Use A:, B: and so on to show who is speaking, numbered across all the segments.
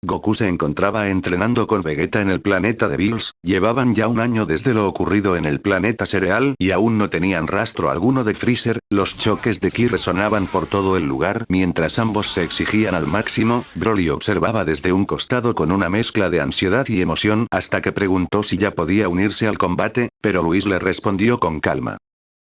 A: Goku se encontraba entrenando con Vegeta en el planeta de Bills, llevaban ya un año desde lo ocurrido en el planeta Cereal y aún no tenían rastro alguno de Freezer, los choques de ki resonaban por todo el lugar mientras ambos se exigían al máximo. Broly observaba desde un costado con una mezcla de ansiedad y emoción hasta que preguntó si ya podía unirse al combate, pero Whis le respondió con calma.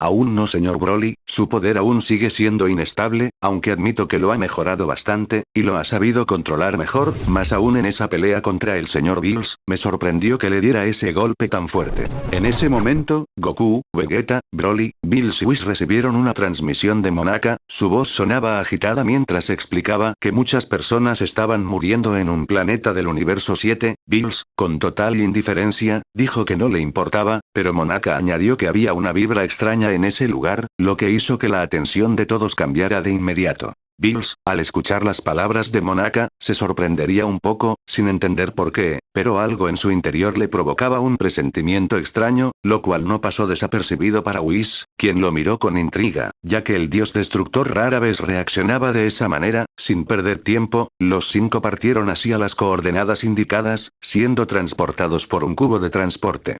A: Aún no, señor Broly, su poder aún sigue siendo inestable, aunque admito que lo ha mejorado bastante, y lo ha sabido controlar mejor, más aún en esa pelea contra el señor Bills, me sorprendió que le diera ese golpe tan fuerte. En ese momento, Goku, Vegeta, Broly, Bills y Whis recibieron una transmisión de Monaka, su voz sonaba agitada mientras explicaba que muchas personas estaban muriendo en un planeta del universo 7, Bills, con total indiferencia, dijo que no le importaba, pero Monaka añadió que había una vibra extraña en ese lugar, lo que hizo que la atención de todos cambiara de inmediato. Bills, al escuchar las palabras de Monaka, se sorprendería un poco, sin entender por qué, pero algo en su interior le provocaba un presentimiento extraño, lo cual no pasó desapercibido para Whis, quien lo miró con intriga, ya que el dios destructor rara vez reaccionaba de esa manera. Sin perder tiempo, los 5 partieron hacia las coordenadas indicadas, siendo transportados por un cubo de transporte.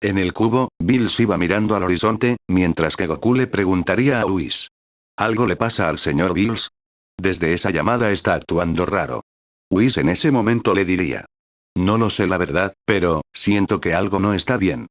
A: En el cubo, Bills iba mirando al horizonte, mientras que Goku le preguntaría a Whis. ¿Algo le pasa al señor Bills? Desde esa llamada está actuando raro. Whis en ese momento le diría. No lo sé la verdad, pero, siento que algo no está bien.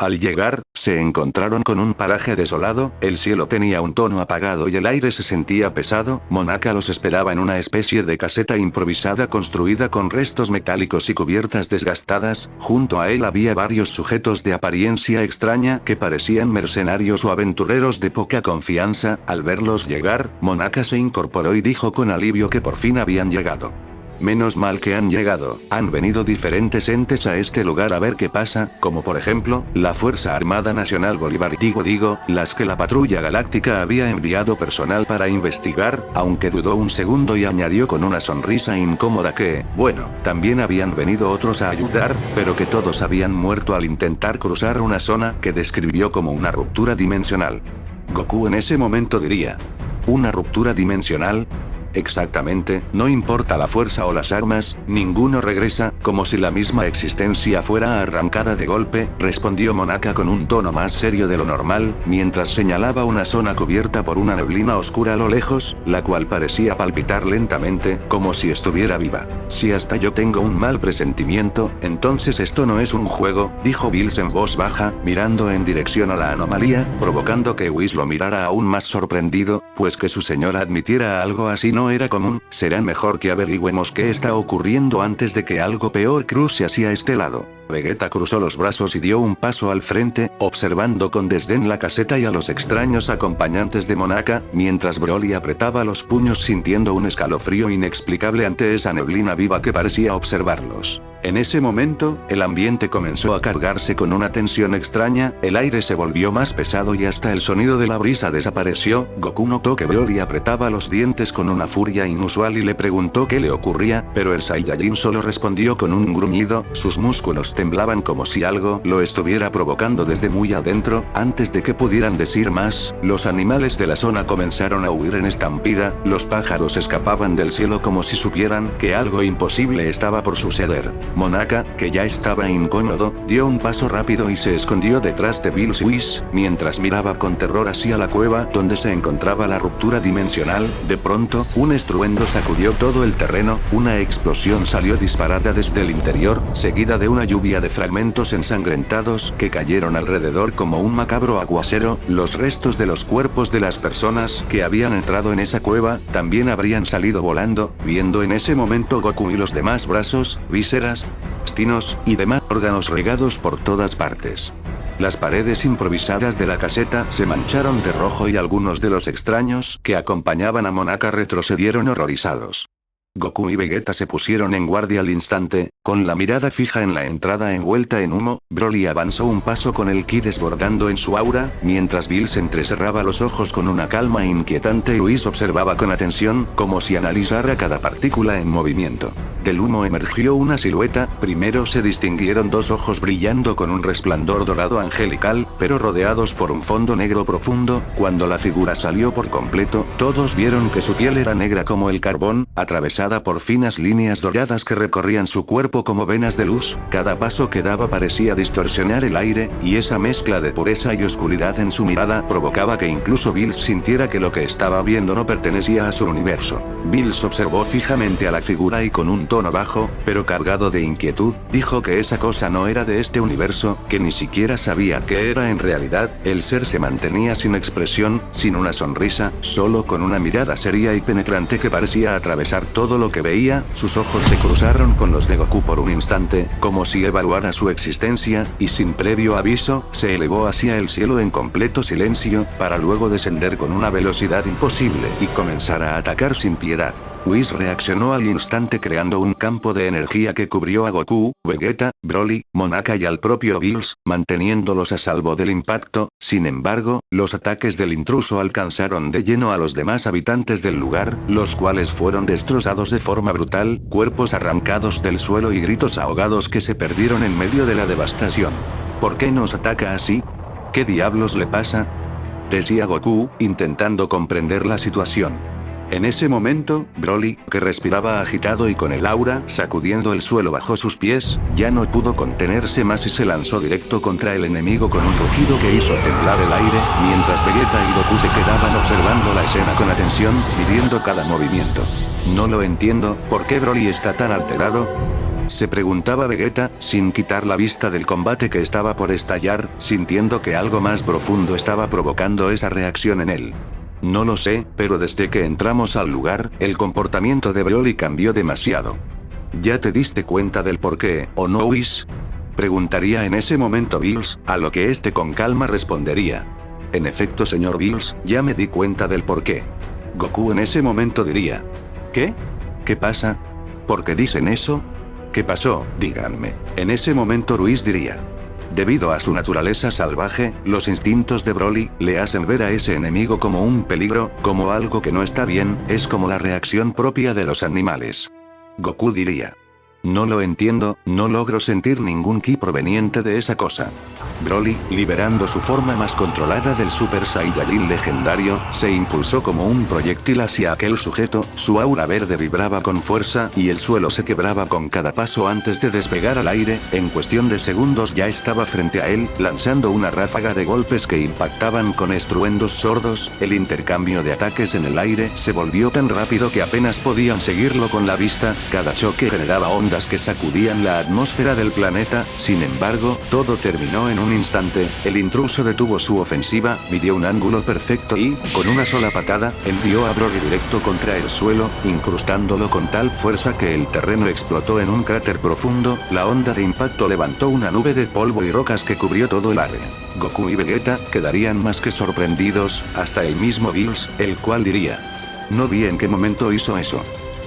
A: Al llegar, se encontraron con un paraje desolado, el cielo tenía un tono apagado y el aire se sentía pesado. Monaka los esperaba en una especie de caseta improvisada construida con restos metálicos y cubiertas desgastadas. Junto a él había varios sujetos de apariencia extraña que parecían mercenarios o aventureros de poca confianza. Al verlos llegar, Monaka se incorporó y dijo con alivio que por fin habían llegado. Menos mal que han llegado, han venido diferentes entes a este lugar a ver qué pasa, como por ejemplo, la Fuerza Armada Nacional Bolívar digo, las que la Patrulla Galáctica había enviado personal para investigar, aunque dudó un segundo y añadió con una sonrisa incómoda que, bueno, también habían venido otros a ayudar, pero que todos habían muerto al intentar cruzar una zona que describió como una ruptura dimensional. Goku en ese momento diría, ¿una ruptura dimensional? Exactamente, no importa la fuerza o las armas, ninguno regresa, como si la misma existencia fuera arrancada de golpe, respondió Monaka con un tono más serio de lo normal, mientras señalaba una zona cubierta por una neblina oscura a lo lejos, la cual parecía palpitar lentamente, como si estuviera viva. Si hasta yo tengo un mal presentimiento, entonces esto no es un juego, dijo Bills en voz baja, mirando en dirección a la anomalía, provocando que Whis lo mirara aún más sorprendido, pues que su señora admitiera algo así no era común. Será mejor que averigüemos qué está ocurriendo antes de que algo peor cruce hacia este lado. Vegeta cruzó los brazos y dio un paso al frente, observando con desdén la caseta y a los extraños acompañantes de Monaka, mientras Broly apretaba los puños sintiendo un escalofrío inexplicable ante esa neblina viva que parecía observarlos. En ese momento, el ambiente comenzó a cargarse con una tensión extraña, el aire se volvió más pesado y hasta el sonido de la brisa desapareció. Goku notó que Broly apretaba los dientes con una furia inusual y le preguntó qué le ocurría, pero el Saiyajin solo respondió con un gruñido, sus músculos temblaban como si algo lo estuviera provocando desde muy adentro. Antes de que pudieran decir más, los animales de la zona comenzaron a huir en estampida, los pájaros escapaban del cielo como si supieran que algo imposible estaba por suceder. Monaka, que ya estaba incómodo, dio un paso rápido y se escondió detrás de Bills y Whis, mientras miraba con terror hacia la cueva donde se encontraba la ruptura dimensional. De pronto, un estruendo sacudió todo el terreno, una explosión salió disparada desde el interior, seguida de una lluvia de fragmentos ensangrentados que cayeron alrededor como un macabro aguacero. Los restos de los cuerpos de las personas que habían entrado en esa cueva también habrían salido volando, viendo en ese momento Goku y los demás brazos, vísceras, intestinos y demás órganos regados por todas partes. Las paredes improvisadas de la caseta se mancharon de rojo y algunos de los extraños que acompañaban a Monaka retrocedieron horrorizados. Goku y Vegeta se pusieron en guardia al instante, con la mirada fija en la entrada envuelta en humo. Broly avanzó un paso con el ki desbordando en su aura, mientras Bills entrecerraba los ojos con una calma inquietante y Whis observaba con atención, como si analizara cada partícula en movimiento. Del humo emergió una silueta, primero se distinguieron dos ojos brillando con un resplandor dorado angelical, pero rodeados por un fondo negro profundo. Cuando la figura salió por completo, todos vieron que su piel era negra como el carbón, atravesada formada por finas líneas doradas que recorrían su cuerpo como venas de luz, cada paso que daba parecía distorsionar el aire, y esa mezcla de pureza y oscuridad en su mirada provocaba que incluso Bills sintiera que lo que estaba viendo no pertenecía a su universo. Bills observó fijamente a la figura y con un tono bajo, pero cargado de inquietud, dijo que esa cosa no era de este universo, que ni siquiera sabía qué era en realidad. El ser se mantenía sin expresión, sin una sonrisa, solo con una mirada seria y penetrante que parecía atravesar todo lo que veía. Sus ojos se cruzaron con los de Goku por un instante, como si evaluara su existencia, y sin previo aviso, se elevó hacia el cielo en completo silencio, para luego descender con una velocidad imposible y comenzar a atacar sin piedad. Whis reaccionó al instante creando un campo de energía que cubrió a Goku, Vegeta, Broly, Monaka y al propio Bills, manteniéndolos a salvo del impacto. Sin embargo, los ataques del intruso alcanzaron de lleno a los demás habitantes del lugar, los cuales fueron destrozados de forma brutal, cuerpos arrancados del suelo y gritos ahogados que se perdieron en medio de la devastación. ¿Por qué nos ataca así? ¿Qué diablos le pasa?, decía Goku, intentando comprender la situación. En ese momento, Broly, que respiraba agitado y con el aura sacudiendo el suelo bajo sus pies, ya no pudo contenerse más y se lanzó directo contra el enemigo con un rugido que hizo temblar el aire, mientras Vegeta y Goku se quedaban observando la escena con atención, midiendo cada movimiento. No lo entiendo, ¿por qué Broly está tan alterado?, se preguntaba Vegeta, sin quitar la vista del combate que estaba por estallar, sintiendo que algo más profundo estaba provocando esa reacción en él. No lo sé, pero desde que entramos al lugar, el comportamiento de Broly cambió demasiado. ¿Ya te diste cuenta del porqué, o no, Whis?, preguntaría en ese momento Bills, a lo que este con calma respondería. En efecto, señor Bills, ya me di cuenta del porqué. Goku en ese momento diría. ¿Qué? ¿Qué pasa? ¿Por qué dicen eso? ¿Qué pasó? Díganme. En ese momento Whis diría. Debido a su naturaleza salvaje, los instintos de Broly le hacen ver a ese enemigo como un peligro, como algo que no está bien, es como la reacción propia de los animales. Goku diría. No lo entiendo, no logro sentir ningún ki proveniente de esa cosa. Broly, liberando su forma más controlada del Super Saiyajin legendario, se impulsó como un proyectil hacia aquel sujeto, su aura verde vibraba con fuerza y el suelo se quebraba con cada paso antes de despegar al aire. En cuestión de segundos ya estaba frente a él, lanzando una ráfaga de golpes que impactaban con estruendos sordos. El intercambio de ataques en el aire se volvió tan rápido que apenas podían seguirlo con la vista, cada choque generaba ondas que sacudían la atmósfera del planeta. Sin embargo, todo terminó en un instante. El intruso detuvo su ofensiva, midió un ángulo perfecto y, con una sola patada, envió a Broly directo contra el suelo, incrustándolo con tal fuerza que el terreno explotó en un cráter profundo. La onda de impacto levantó una nube de polvo y rocas que cubrió todo el área. Goku y Vegeta quedarían más que sorprendidos, hasta el mismo Bills, el cual diría. No vi en qué momento hizo eso.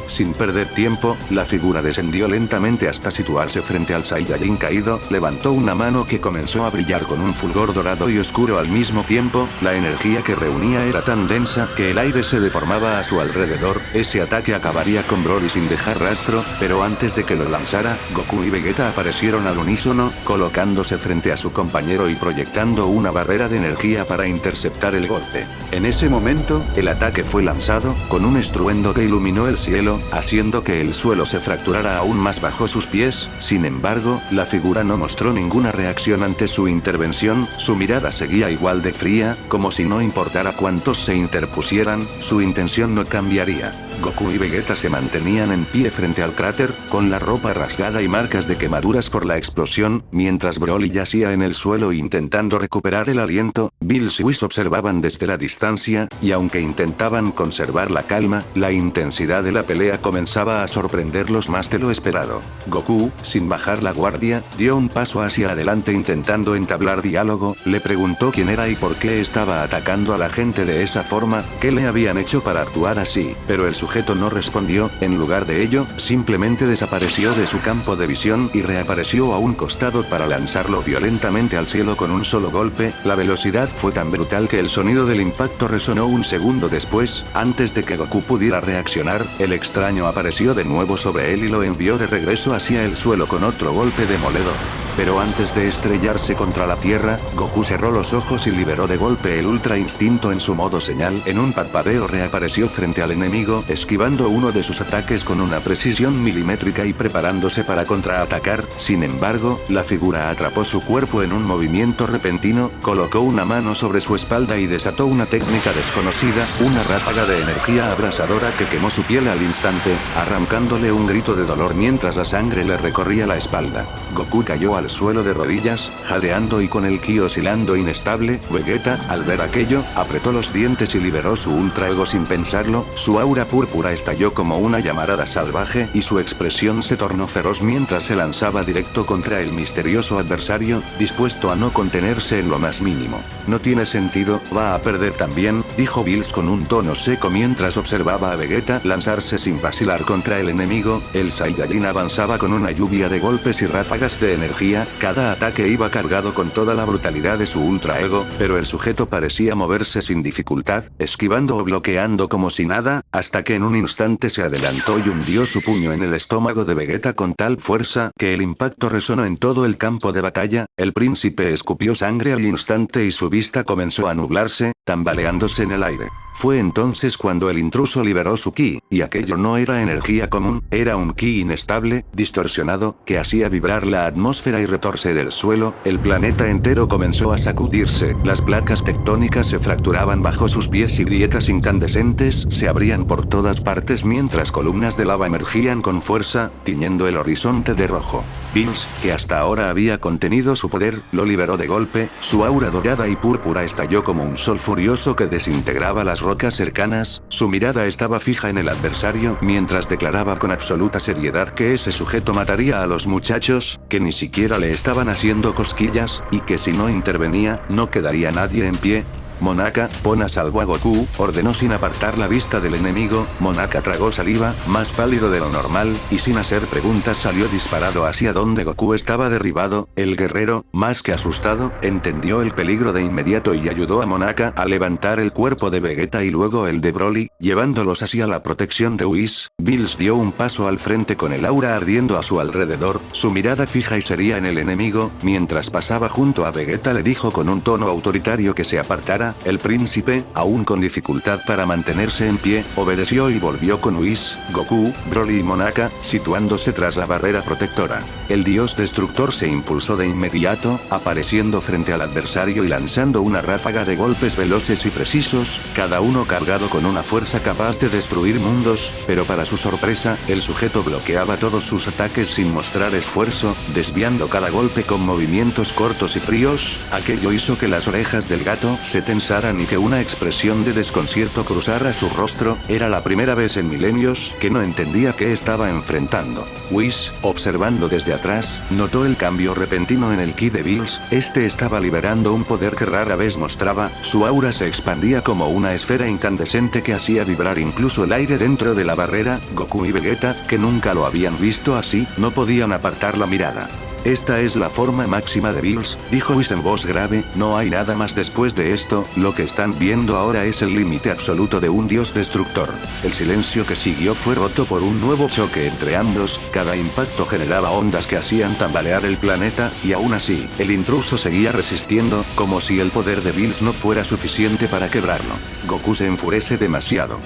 A: Sin perder tiempo, la figura descendió lentamente hasta situarse frente al Saiyajin caído, levantó una mano que comenzó a brillar con un fulgor dorado y oscuro al mismo tiempo. La energía que reunía era tan densa que el aire se deformaba a su alrededor. Ese ataque acabaría con Broly sin dejar rastro, pero antes de que lo lanzara, Goku y Vegeta aparecieron al unísono, colocándose frente a su compañero y proyectando una barrera de energía para interceptar el golpe. En ese momento, el ataque fue lanzado, con un estruendo que iluminó el cielo, haciendo que el suelo se fracturara aún más bajo sus pies. Sin embargo, la figura no mostró ninguna reacción ante su intervención, su mirada seguía igual de fría, como si no importara cuántos se interpusieran, su intención no cambiaría. Goku y Vegeta se mantenían en pie frente al cráter, con la ropa rasgada y marcas de quemaduras por la explosión, mientras Broly yacía en el suelo intentando recuperar el aliento. Bills y Whis observaban desde la distancia, y aunque intentaban conservar la calma, la intensidad de la pelea comenzaba a sorprenderlos más de lo esperado. Goku, sin bajar la guardia, dio un paso hacia adelante intentando entablar diálogo, le preguntó quién era y por qué estaba atacando a la gente de esa forma, qué le habían hecho para actuar así, pero el sujeto no respondió. En lugar de ello, simplemente desapareció de su campo de visión y reapareció a un costado para lanzarlo violentamente al cielo con un solo golpe. La velocidad fue tan brutal que el sonido del impacto resonó un segundo después. Antes de que Goku pudiera reaccionar, el extraño apareció de nuevo sobre él y lo envió de regreso hacia el suelo con otro golpe demoledor. Pero antes de estrellarse contra la tierra, Goku cerró los ojos y liberó de golpe el Ultra Instinto en su modo señal. En un parpadeo reapareció frente al enemigo, esquivando uno de sus ataques con una precisión milimétrica y preparándose para contraatacar. Sin embargo, la figura atrapó su cuerpo en un movimiento repentino, colocó una mano sobre su espalda y desató una técnica desconocida, una ráfaga de energía abrasadora que quemó su piel al instante, arrancándole un grito de dolor mientras la sangre le recorría la espalda. Goku cayó al suelo de rodillas, jadeando y con el ki oscilando inestable. Vegeta, al ver aquello, apretó los dientes y liberó su Ultra Ego sin pensarlo. Su aura púrpura estalló como una llamarada salvaje y su expresión se tornó feroz mientras se lanzaba directo contra el misterioso adversario, dispuesto a no contenerse en lo más mínimo. No tiene sentido, va a perder también, dijo Bills con un tono seco mientras observaba a Vegeta lanzarse sin vacilar contra el enemigo. El Saiyajin avanzaba con una lluvia de golpes y ráfagas de energía, cada ataque iba cargado con toda la brutalidad de su Ultra Ego, pero el sujeto parecía moverse sin dificultad, esquivando o bloqueando como si nada, hasta que en un instante se adelantó y hundió su puño en el estómago de Vegeta con tal fuerza que el impacto resonó en todo el campo de batalla. El príncipe escupió sangre al instante y su vista comenzó a nublarse, tambaleándose en el aire. Fue entonces cuando el intruso liberó su ki, y aquello no era energía común, era un ki inestable, distorsionado, que hacía vibrar la atmósfera y retorcer el suelo. El planeta entero comenzó a sacudirse, las placas tectónicas se fracturaban bajo sus pies y grietas incandescentes se abrían por todas partes mientras columnas de lava emergían con fuerza, tiñendo el horizonte de rojo. Bills, que hasta ahora había contenido su poder, lo liberó de golpe, su aura dorada y púrpura estalló como un sol furioso que desintegraba las rocas cercanas. Su mirada estaba fija en el adversario mientras declaraba con absoluta seriedad que ese sujeto mataría a los muchachos, que ni siquiera le estaban haciendo cosquillas, y que si no intervenía, no quedaría nadie en pie. Monaka, pon a salvo a Goku, ordenó sin apartar la vista del enemigo. Monaka tragó saliva, más pálido de lo normal, y sin hacer preguntas salió disparado hacia donde Goku estaba derribado. El guerrero, más que asustado, entendió el peligro de inmediato y ayudó a Monaka a levantar el cuerpo de Vegeta y luego el de Broly, llevándolos hacia la protección de Whis. Bills dio un paso al frente con el aura ardiendo a su alrededor, su mirada fija y seria en el enemigo. Mientras pasaba junto a Vegeta le dijo con un tono autoritario que se apartara. El príncipe, aún con dificultad para mantenerse en pie, obedeció y volvió con Whis, Goku, Broly y Monaka, situándose tras la barrera protectora. El dios destructor se impulsó de inmediato, apareciendo frente al adversario y lanzando una ráfaga de golpes veloces y precisos, cada uno cargado con una fuerza capaz de destruir mundos, pero para su sorpresa, el sujeto bloqueaba todos sus ataques sin mostrar esfuerzo, desviando cada golpe con movimientos cortos y fríos. Aquello hizo que las orejas del gato se tensaran y que una expresión de desconcierto cruzara su rostro. Era la primera vez en milenios que no entendía qué estaba enfrentando. Whis, observando desde atrás, notó el cambio repentino en el ki de Bills. Este estaba liberando un poder que rara vez mostraba, su aura se expandía como una esfera incandescente que hacía vibrar incluso el aire dentro de la barrera. Goku y Vegeta, que nunca lo habían visto así, no podían apartar la mirada. Esta es la forma máxima de Bills, dijo Whis en voz grave, no hay nada más después de esto, lo que están viendo ahora es el límite absoluto de un dios destructor. El silencio que siguió fue roto por un nuevo choque entre ambos, cada impacto generaba ondas que hacían tambalear el planeta, y aún así, el intruso seguía resistiendo, como si el poder de Bills no fuera suficiente para quebrarlo. Goku se enfurece demasiado.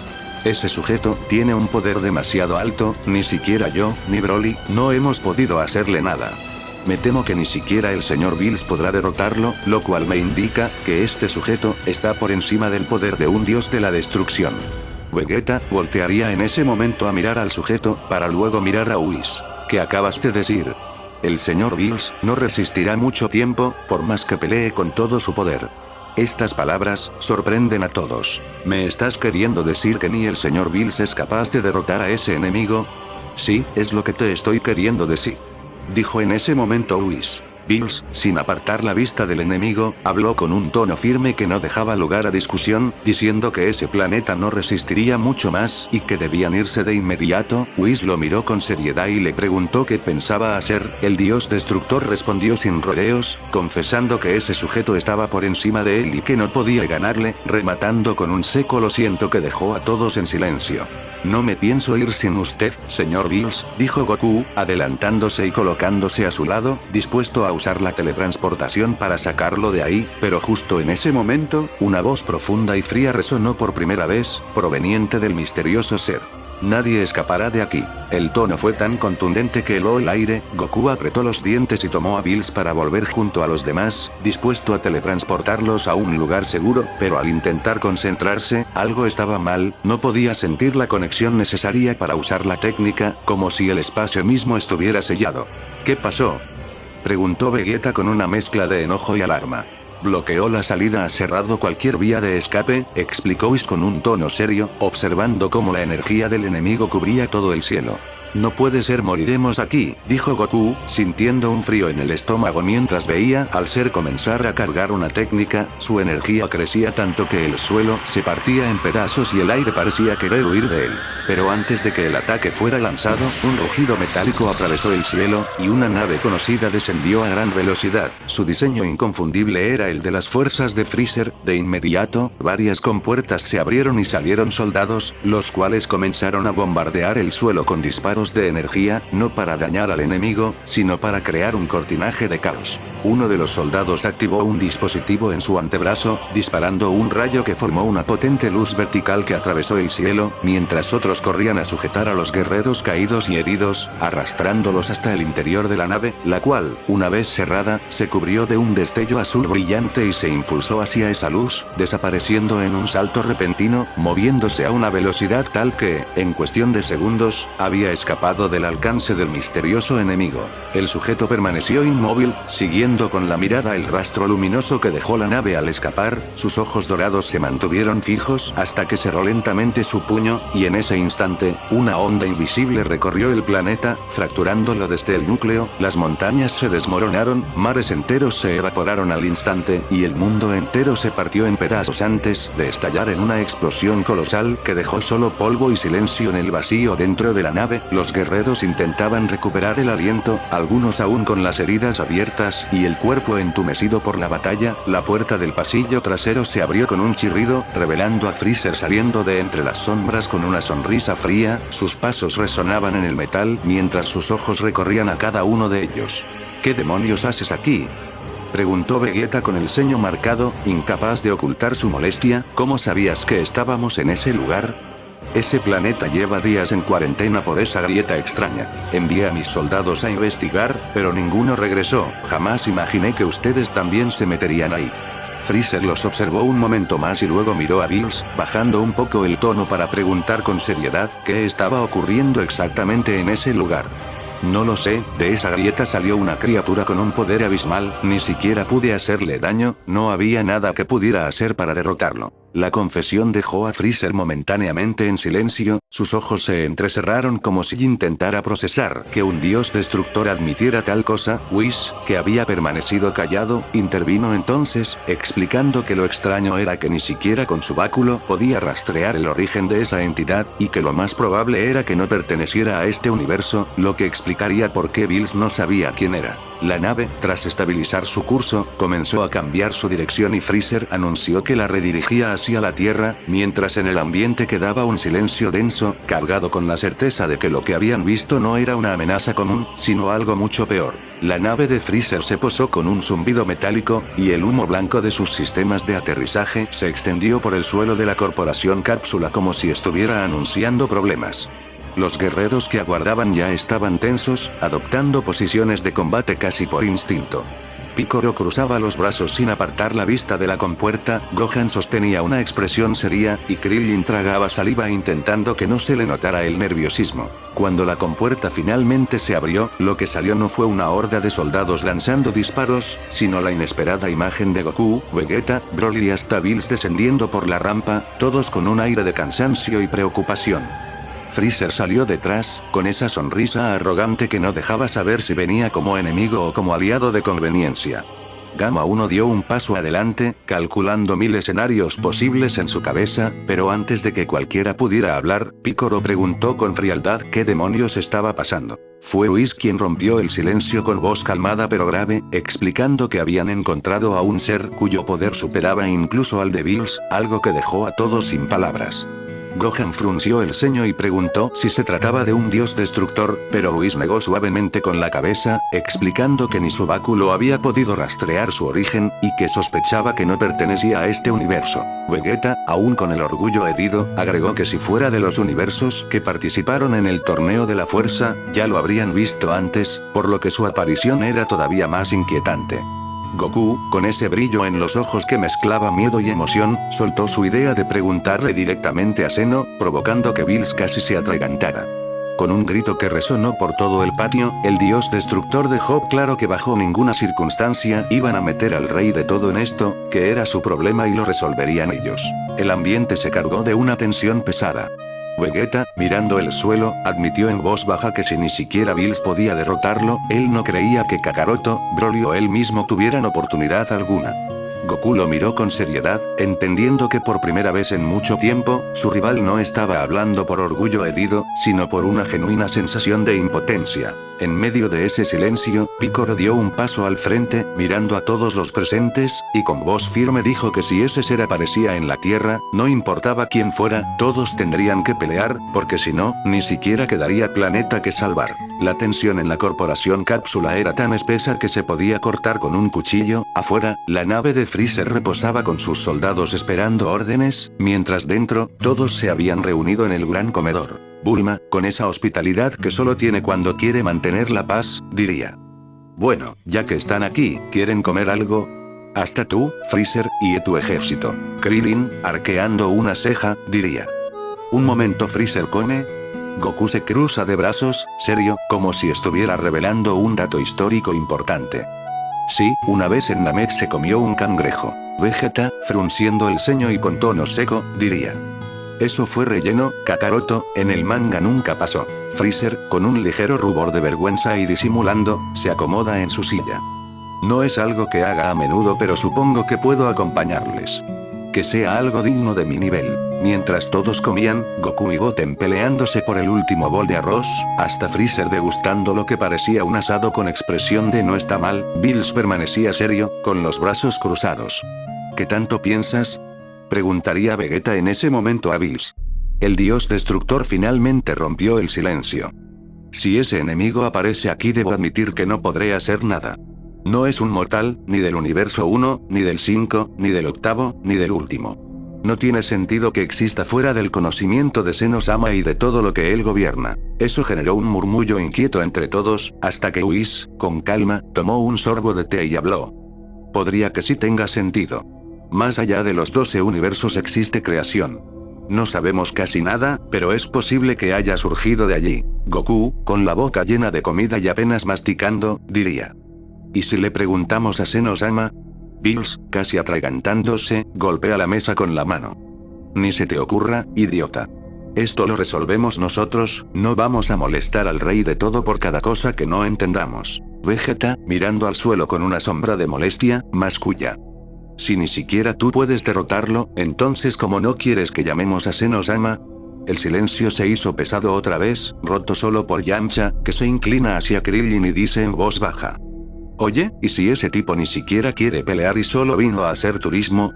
A: Ese sujeto tiene un poder demasiado alto, ni siquiera yo, ni Broly, no hemos podido hacerle nada. Me temo que ni siquiera el señor Bills podrá derrotarlo, lo cual me indica que este sujeto está por encima del poder de un dios de la destrucción. Vegeta voltearía en ese momento a mirar al sujeto, para luego mirar a Whis. ¿Qué acabas de decir? El señor Bills no resistirá mucho tiempo, por más que pelee con todo su poder. Estas palabras sorprenden a todos. ¿Me estás queriendo decir que ni el señor Bills es capaz de derrotar a ese enemigo? Sí, es lo que te estoy queriendo decir. Dijo en ese momento Whis. Bills, sin apartar la vista del enemigo, habló con un tono firme que no dejaba lugar a discusión, diciendo que ese planeta no resistiría mucho más, y que debían irse de inmediato. Whis lo miró con seriedad y le preguntó qué pensaba hacer. El dios destructor respondió sin rodeos, confesando que ese sujeto estaba por encima de él y que no podía ganarle, rematando con un seco lo siento que dejó a todos en silencio. No me pienso ir sin usted, señor Bills, dijo Goku, adelantándose y colocándose a su lado, dispuesto a usar la teletransportación para sacarlo de ahí, pero justo en ese momento, una voz profunda y fría resonó por primera vez, proveniente del misterioso ser. Nadie escapará de aquí. El tono fue tan contundente que heló el aire. Goku apretó los dientes y tomó a Bills para volver junto a los demás, dispuesto a teletransportarlos a un lugar seguro, pero al intentar concentrarse, algo estaba mal, no podía sentir la conexión necesaria para usar la técnica, como si el espacio mismo estuviera sellado. ¿Qué pasó?, preguntó Vegeta con una mezcla de enojo y alarma. Bloqueó la salida, ha cerrado cualquier vía de escape, explicó Whis con un tono serio, observando cómo la energía del enemigo cubría todo el cielo. No puede ser, moriremos aquí, dijo Goku, sintiendo un frío en el estómago mientras veía al ser comenzar a cargar una técnica. Su energía crecía tanto que el suelo se partía en pedazos y el aire parecía querer huir de él. Pero antes de que el ataque fuera lanzado, un rugido metálico atravesó el cielo, y una nave conocida descendió a gran velocidad. Su diseño inconfundible era el de las fuerzas de Freezer. De inmediato, varias compuertas se abrieron y salieron soldados, los cuales comenzaron a bombardear el suelo con disparos de energía, no para dañar al enemigo, sino para crear un cortinaje de caos. Uno de los soldados activó un dispositivo en su antebrazo, disparando un rayo que formó una potente luz vertical que atravesó el cielo, mientras otros corrían a sujetar a los guerreros caídos y heridos, arrastrándolos hasta el interior de la nave, la cual, una vez cerrada, se cubrió de un destello azul brillante y se impulsó hacia esa luz, desapareciendo en un salto repentino, moviéndose a una velocidad tal que, en cuestión de segundos, había escapado del alcance del misterioso enemigo. El sujeto permaneció inmóvil, siguiendo con la mirada el rastro luminoso que dejó la nave al escapar. Sus ojos dorados se mantuvieron fijos hasta que cerró lentamente su puño, y en ese instante, una onda invisible recorrió el planeta, fracturándolo desde el núcleo. Las montañas se desmoronaron, mares enteros se evaporaron al instante, y el mundo entero se partió en pedazos antes de estallar en una explosión colosal que dejó solo polvo y silencio en el vacío dentro de la nave. Los guerreros intentaban recuperar el aliento, algunos aún con las heridas abiertas y el cuerpo entumecido por la batalla. La puerta del pasillo trasero se abrió con un chirrido, revelando a Freezer saliendo de entre las sombras con una sonrisa fría. Sus pasos resonaban en el metal, mientras sus ojos recorrían a cada uno de ellos. ¿Qué demonios haces aquí?, preguntó Vegeta con el ceño marcado, incapaz de ocultar su molestia. ¿Cómo sabías que estábamos en ese lugar? Ese planeta lleva días en cuarentena por esa grieta extraña. Envié a mis soldados a investigar, pero ninguno regresó. Jamás imaginé que ustedes también se meterían ahí. Freezer los observó un momento más y luego miró a Bills, bajando un poco el tono para preguntar con seriedad qué estaba ocurriendo exactamente en ese lugar. No lo sé, de esa grieta salió una criatura con un poder abismal, ni siquiera pude hacerle daño, no había nada que pudiera hacer para derrotarlo. La confesión dejó a Freezer momentáneamente en silencio, sus ojos se entrecerraron como si intentara procesar que un dios destructor admitiera tal cosa. Whis, que había permanecido callado, intervino entonces, explicando que lo extraño era que ni siquiera con su báculo podía rastrear el origen de esa entidad, y que lo más probable era que no perteneciera a este universo, lo que explicaría por qué Bills no sabía quién era. La nave, tras estabilizar su curso, comenzó a cambiar su dirección y Freezer anunció que la redirigía hacia la Tierra, mientras en el ambiente quedaba un silencio denso, cargado con la certeza de que lo que habían visto no era una amenaza común, sino algo mucho peor. La nave de Freezer se posó con un zumbido metálico, y el humo blanco de sus sistemas de aterrizaje se extendió por el suelo de la corporación Cápsula como si estuviera anunciando problemas. Los guerreros que aguardaban ya estaban tensos, adoptando posiciones de combate casi por instinto. Piccolo cruzaba los brazos sin apartar la vista de la compuerta, Gohan sostenía una expresión seria, y Krillin tragaba saliva intentando que no se le notara el nerviosismo. Cuando la compuerta finalmente se abrió, lo que salió no fue una horda de soldados lanzando disparos, sino la inesperada imagen de Goku, Vegeta, Broly y hasta Bills descendiendo por la rampa, todos con un aire de cansancio y preocupación. Freezer salió detrás, con esa sonrisa arrogante que no dejaba saber si venía como enemigo o como aliado de conveniencia. Gamma 1 dio un paso adelante, calculando 1000 escenarios posibles en su cabeza, pero antes de que cualquiera pudiera hablar, Piccolo preguntó con frialdad qué demonios estaba pasando. Fue Whis quien rompió el silencio con voz calmada pero grave, explicando que habían encontrado a un ser cuyo poder superaba incluso al de Bills, algo que dejó a todos sin palabras. Gohan frunció el ceño y preguntó si se trataba de un dios destructor, pero Whis negó suavemente con la cabeza, explicando que ni su báculo había podido rastrear su origen, y que sospechaba que no pertenecía a este universo. Vegeta, aún con el orgullo herido, agregó que si fuera de los universos que participaron en el torneo de la fuerza, ya lo habrían visto antes, por lo que su aparición era todavía más inquietante. Goku, con ese brillo en los ojos que mezclaba miedo y emoción, soltó su idea de preguntarle directamente a Zeno, provocando que Bills casi se atragantara. Con un grito que resonó por todo el patio, el dios destructor dejó claro que bajo ninguna circunstancia iban a meter al rey de todo en esto, que era su problema y lo resolverían ellos. El ambiente se cargó de una tensión pesada. Vegeta, mirando el suelo, admitió en voz baja que si ni siquiera Bills podía derrotarlo, él no creía que Kakaroto, Broly o él mismo tuvieran oportunidad alguna. Goku lo miró con seriedad, entendiendo que por primera vez en mucho tiempo, su rival no estaba hablando por orgullo herido, sino por una genuina sensación de impotencia. En medio de ese silencio, Piccolo dio un paso al frente, mirando a todos los presentes, y con voz firme dijo que si ese ser aparecía en la Tierra, no importaba quién fuera, todos tendrían que pelear, porque si no, ni siquiera quedaría planeta que salvar. La tensión en la corporación cápsula era tan espesa que se podía cortar con un cuchillo. Afuera, la nave de Freezer reposaba con sus soldados esperando órdenes, mientras dentro, todos se habían reunido en el gran comedor. Bulma, con esa hospitalidad que solo tiene cuando quiere mantener la paz, diría: bueno, ya que están aquí, ¿quieren comer algo? Hasta tú, Freezer, y tu ejército. Krillin, arqueando una ceja, diría: un momento, Freezer come. Goku se cruza de brazos, serio, como si estuviera revelando un dato histórico importante. Sí, una vez en Namek se comió un cangrejo. Vegeta, frunciendo el ceño y con tono seco, diría: eso fue relleno, Kakaroto, en el manga nunca pasó. Freezer, con un ligero rubor de vergüenza y disimulando, se acomoda en su silla. No es algo que haga a menudo, pero supongo que puedo acompañarles. Que sea algo digno de mi nivel. Mientras todos comían, Goku y Goten peleándose por el último bol de arroz, hasta Freezer degustando lo que parecía un asado con expresión de no está mal, Bills permanecía serio, con los brazos cruzados. ¿Qué tanto piensas?, preguntaría Vegeta en ese momento a Bills. El dios destructor finalmente rompió el silencio. Si ese enemigo aparece aquí, debo admitir que no podré hacer nada. No es un mortal, ni del universo 1, ni del 5, ni del 8, ni del último. No tiene sentido que exista fuera del conocimiento de Zeno-sama y de todo lo que él gobierna. Eso generó un murmullo inquieto entre todos, hasta que Whis, con calma, tomó un sorbo de té y habló. Podría que sí tenga sentido. Más allá de los 12 universos existe creación. No sabemos casi nada, pero es posible que haya surgido de allí. Goku, con la boca llena de comida y apenas masticando, diría: ¿y si le preguntamos a Zeno-sama? Bills, casi atragantándose, golpea la mesa con la mano. Ni se te ocurra, idiota. Esto lo resolvemos nosotros, no vamos a molestar al rey de todo por cada cosa que no entendamos. Vegeta, mirando al suelo con una sombra de molestia, masculla. Si ni siquiera tú puedes derrotarlo, entonces ¿cómo no quieres que llamemos a Zeno-sama? El silencio se hizo pesado otra vez, roto solo por Yamcha, que se inclina hacia Krillin y dice en voz baja: oye, ¿y si ese tipo ni siquiera quiere pelear y solo vino a hacer turismo?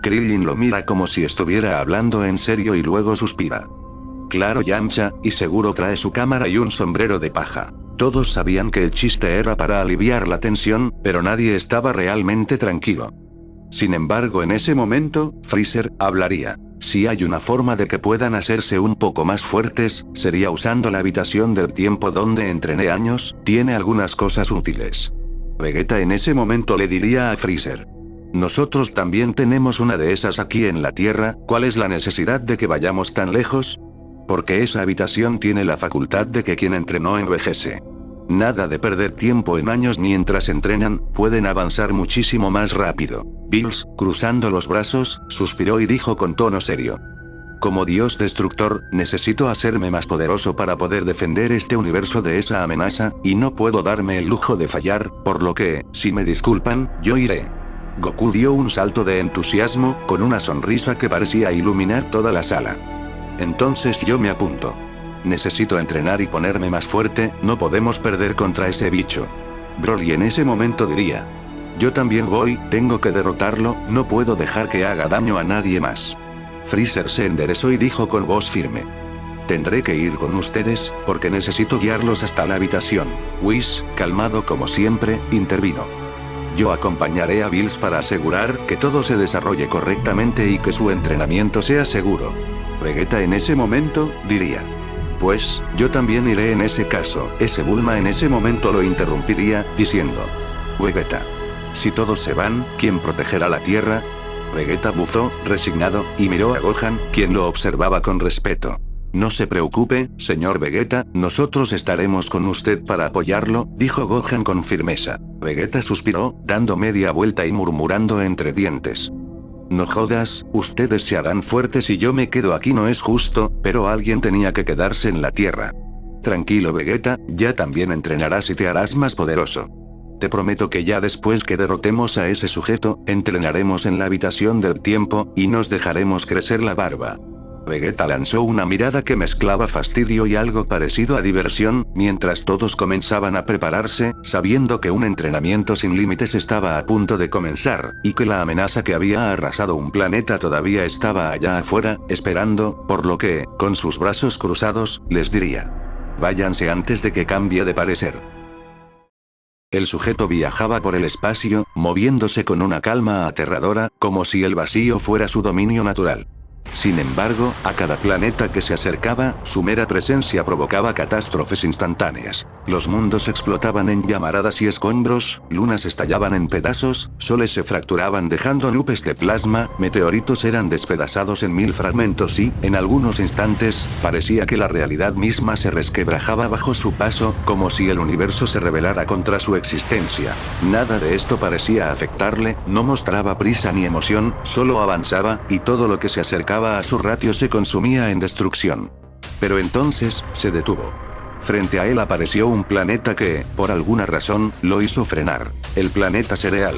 A: Krillin lo mira como si estuviera hablando en serio y luego suspira. Claro, Yamcha, y seguro trae su cámara y un sombrero de paja. Todos sabían que el chiste era para aliviar la tensión, pero nadie estaba realmente tranquilo. Sin embargo, en ese momento, Freezer hablaría. Si hay una forma de que puedan hacerse un poco más fuertes, sería usando la habitación del tiempo donde entrené años, tiene algunas cosas útiles. Vegeta en ese momento le diría a Freezer: nosotros también tenemos una de esas aquí en la Tierra, ¿cuál es la necesidad de que vayamos tan lejos? Porque esa habitación tiene la facultad de que quien entrenó envejece. Nada de perder tiempo en años mientras entrenan, pueden avanzar muchísimo más rápido. Bills, cruzando los brazos, suspiró y dijo con tono serio: como dios destructor, necesito hacerme más poderoso para poder defender este universo de esa amenaza, y no puedo darme el lujo de fallar, por lo que, si me disculpan, yo iré. Goku dio un salto de entusiasmo, con una sonrisa que parecía iluminar toda la sala. Entonces yo me apunto. Necesito entrenar y ponerme más fuerte, no podemos perder contra ese bicho. Broly en ese momento diría: yo también voy, tengo que derrotarlo, no puedo dejar que haga daño a nadie más. Freezer se enderezó y dijo con voz firme. Tendré que ir con ustedes, porque necesito guiarlos hasta la habitación. Whis, calmado como siempre, intervino. Yo acompañaré a Bills para asegurar que todo se desarrolle correctamente y que su entrenamiento sea seguro. Vegeta en ese momento, diría. Pues, yo también iré en ese caso. Ese Bulma en ese momento lo interrumpiría, diciendo. Vegeta. Si todos se van, ¿quién protegerá la Tierra? Vegeta bufó, resignado, y miró a Gohan, quien lo observaba con respeto. No se preocupe, señor Vegeta, nosotros estaremos con usted para apoyarlo, dijo Gohan con firmeza. Vegeta suspiró, dando media vuelta y murmurando entre dientes. No jodas, ustedes se harán fuertes y yo me quedo aquí, no es justo, pero alguien tenía que quedarse en la Tierra. Tranquilo Vegeta, ya también entrenarás y te harás más poderoso. Te prometo que ya después que derrotemos a ese sujeto, entrenaremos en la habitación del tiempo, y nos dejaremos crecer la barba. Vegeta lanzó una mirada que mezclaba fastidio y algo parecido a diversión, mientras todos comenzaban a prepararse, sabiendo que un entrenamiento sin límites estaba a punto de comenzar, y que la amenaza que había arrasado un planeta todavía estaba allá afuera, esperando, por lo que, con sus brazos cruzados, les diría. Váyanse antes de que cambie de parecer. El sujeto viajaba por el espacio, moviéndose con una calma aterradora, como si el vacío fuera su dominio natural. Sin embargo, a cada planeta que se acercaba, su mera presencia provocaba catástrofes instantáneas. Los mundos explotaban en llamaradas y escombros, lunas estallaban en pedazos, soles se fracturaban dejando nubes de plasma, meteoritos eran despedazados en 1000 fragmentos y, en algunos instantes, parecía que la realidad misma se resquebrajaba bajo su paso, como si el universo se rebelara contra su existencia. Nada de esto parecía afectarle, no mostraba prisa ni emoción, solo avanzaba, y todo lo que se acercaba a su ratio se consumía en destrucción. Pero entonces, se detuvo. Frente a él apareció un planeta que, por alguna razón, lo hizo frenar. El planeta Cereal.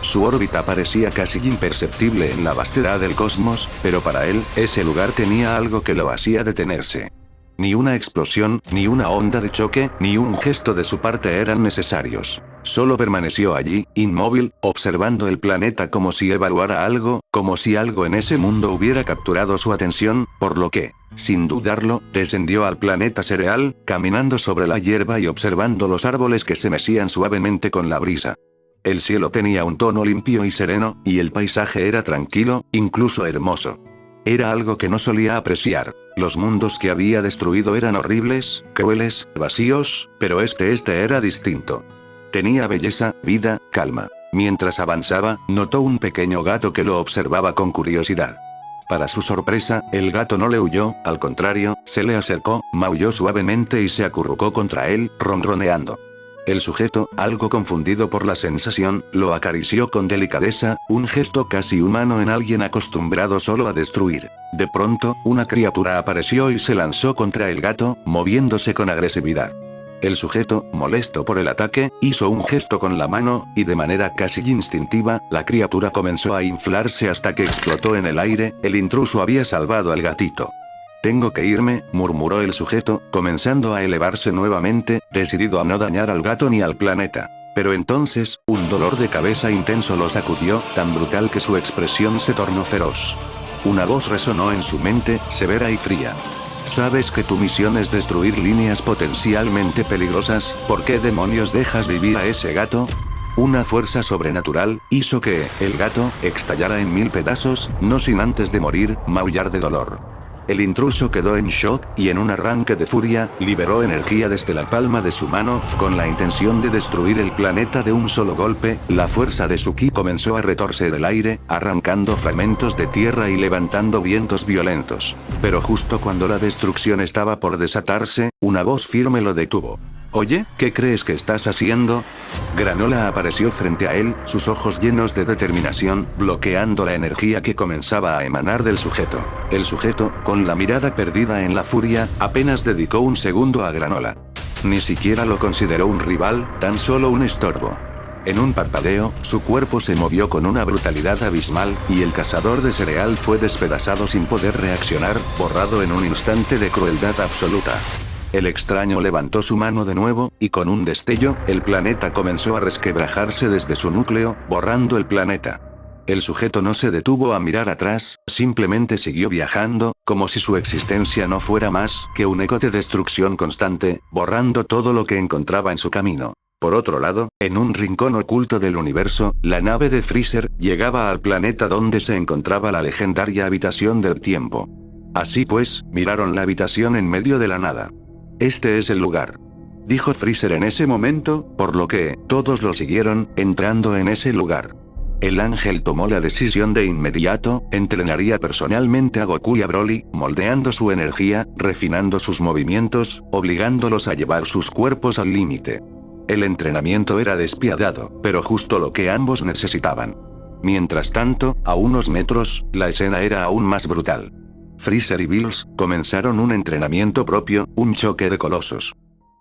A: Su órbita parecía casi imperceptible en la vastedad del cosmos, pero para él, ese lugar tenía algo que lo hacía detenerse. Ni una explosión, ni una onda de choque, ni un gesto de su parte eran necesarios. Solo permaneció allí, inmóvil, observando el planeta como si evaluara algo, como si algo en ese mundo hubiera capturado su atención, por lo que, sin dudarlo, descendió al planeta Cereal, caminando sobre la hierba y observando los árboles que se mecían suavemente con la brisa. El cielo tenía un tono limpio y sereno, y el paisaje era tranquilo, incluso hermoso. Era algo que no solía apreciar. Los mundos que había destruido eran horribles, crueles, vacíos, pero este era distinto. Tenía belleza, vida, calma. Mientras avanzaba, notó un pequeño gato que lo observaba con curiosidad. Para su sorpresa, el gato no le huyó, al contrario, se le acercó, maulló suavemente y se acurrucó contra él, ronroneando. El sujeto, algo confundido por la sensación, lo acarició con delicadeza, un gesto casi humano en alguien acostumbrado solo a destruir. De pronto, una criatura apareció y se lanzó contra el gato, moviéndose con agresividad. El sujeto, molesto por el ataque, hizo un gesto con la mano, y de manera casi instintiva, la criatura comenzó a inflarse hasta que explotó en el aire. El intruso había salvado al gatito. Tengo que irme, murmuró el sujeto, comenzando a elevarse nuevamente, decidido a no dañar al gato ni al planeta. Pero entonces, un dolor de cabeza intenso lo sacudió, tan brutal que su expresión se tornó feroz. Una voz resonó en su mente, severa y fría. ¿Sabes que tu misión es destruir líneas potencialmente peligrosas? ¿Por qué demonios dejas vivir a ese gato? Una fuerza sobrenatural hizo que el gato estallara en 1000 pedazos, no sin antes de morir, maullar de dolor. El intruso quedó en shock, y en un arranque de furia, liberó energía desde la palma de su mano, con la intención de destruir el planeta de un solo golpe. La fuerza de su ki comenzó a retorcer el aire, arrancando fragmentos de tierra y levantando vientos violentos. Pero justo cuando la destrucción estaba por desatarse, una voz firme lo detuvo. Oye, ¿qué crees que estás haciendo? Granola apareció frente a él, sus ojos llenos de determinación, bloqueando la energía que comenzaba a emanar del sujeto. El sujeto, con la mirada perdida en la furia, apenas dedicó un segundo a Granola. Ni siquiera lo consideró un rival, tan solo un estorbo. En un parpadeo, su cuerpo se movió con una brutalidad abismal, y el cazador de cereal fue despedazado sin poder reaccionar, borrado en un instante de crueldad absoluta. El extraño levantó su mano de nuevo, y con un destello, el planeta comenzó a resquebrajarse desde su núcleo, borrando el planeta. El sujeto no se detuvo a mirar atrás, simplemente siguió viajando, como si su existencia no fuera más que un eco de destrucción constante, borrando todo lo que encontraba en su camino. Por otro lado, en un rincón oculto del universo, la nave de Freezer llegaba al planeta donde se encontraba la legendaria habitación del tiempo. Así pues, miraron la habitación en medio de la nada. Este es el lugar, dijo Freezer en ese momento, por lo que todos lo siguieron, entrando en ese lugar. El ángel tomó la decisión de inmediato, entrenaría personalmente a Goku y a Broly, moldeando su energía, refinando sus movimientos, obligándolos a llevar sus cuerpos al límite. El entrenamiento era despiadado, pero justo lo que ambos necesitaban. Mientras tanto, a unos metros, la escena era aún más brutal. Freezer y Bills comenzaron un entrenamiento propio, un choque de colosos.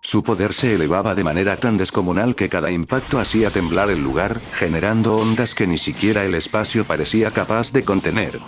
A: Su poder se elevaba de manera tan descomunal que cada impacto hacía temblar el lugar, generando ondas que ni siquiera el espacio parecía capaz de contener.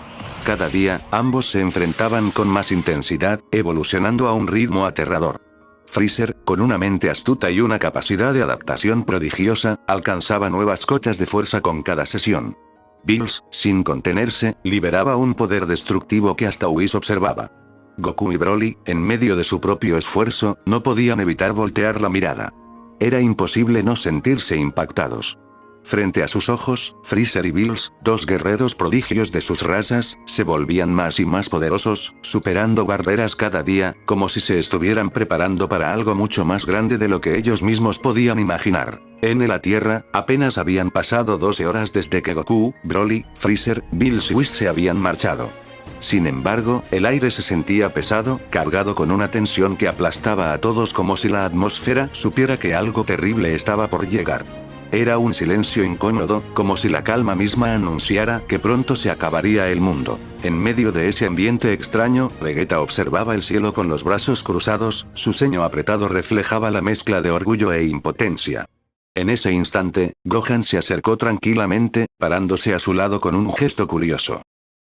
A: Cada día, ambos se enfrentaban con más intensidad, evolucionando a un ritmo aterrador. Freezer, con una mente astuta y una capacidad de adaptación prodigiosa, alcanzaba nuevas cotas de fuerza con cada sesión. Bills, sin contenerse, liberaba un poder destructivo que hasta Whis observaba. Goku y Broly, en medio de su propio esfuerzo, no podían evitar voltear la mirada. Era imposible no sentirse impactados. Frente a sus ojos, Freezer y Bills, dos guerreros prodigios de sus razas, se volvían más y más poderosos, superando barreras cada día, como si se estuvieran preparando para algo mucho más grande de lo que ellos mismos podían imaginar. En la Tierra, apenas habían pasado 12 horas desde que Goku, Broly, Freezer, Bills y Whis se habían marchado. Sin embargo, el aire se sentía pesado, cargado con una tensión que aplastaba a todos como si la atmósfera supiera que algo terrible estaba por llegar. Era un silencio incómodo, como si la calma misma anunciara que pronto se acabaría el mundo. En medio de ese ambiente extraño, Vegeta observaba el cielo con los brazos cruzados, su ceño apretado reflejaba la mezcla de orgullo e impotencia. En ese instante, Gohan se acercó tranquilamente, parándose a su lado con un gesto curioso.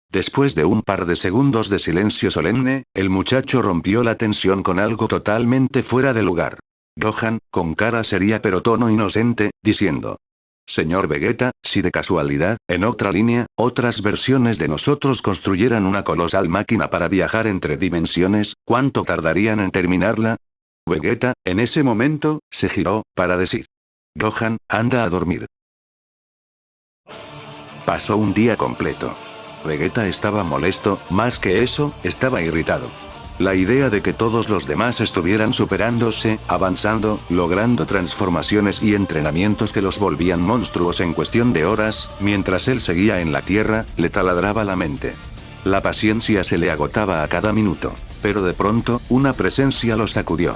A: Después de un par de segundos de silencio solemne, el muchacho rompió la tensión con algo totalmente fuera de lugar. Gohan, con cara seria pero tono inocente, diciendo: Señor Vegeta, si de casualidad, en otra línea, otras versiones de nosotros construyeran una colosal máquina para viajar entre dimensiones, ¿cuánto tardarían en terminarla? Vegeta, en ese momento, se giró, para decir: Gohan, anda a dormir. Pasó un día completo. Vegeta estaba molesto, más que eso, estaba irritado. La idea de que todos los demás estuvieran superándose, avanzando, logrando transformaciones y entrenamientos que los volvían monstruos en cuestión de horas, mientras él seguía en la Tierra, le taladraba la mente. La paciencia se le agotaba a cada minuto. Pero de pronto, una presencia lo sacudió.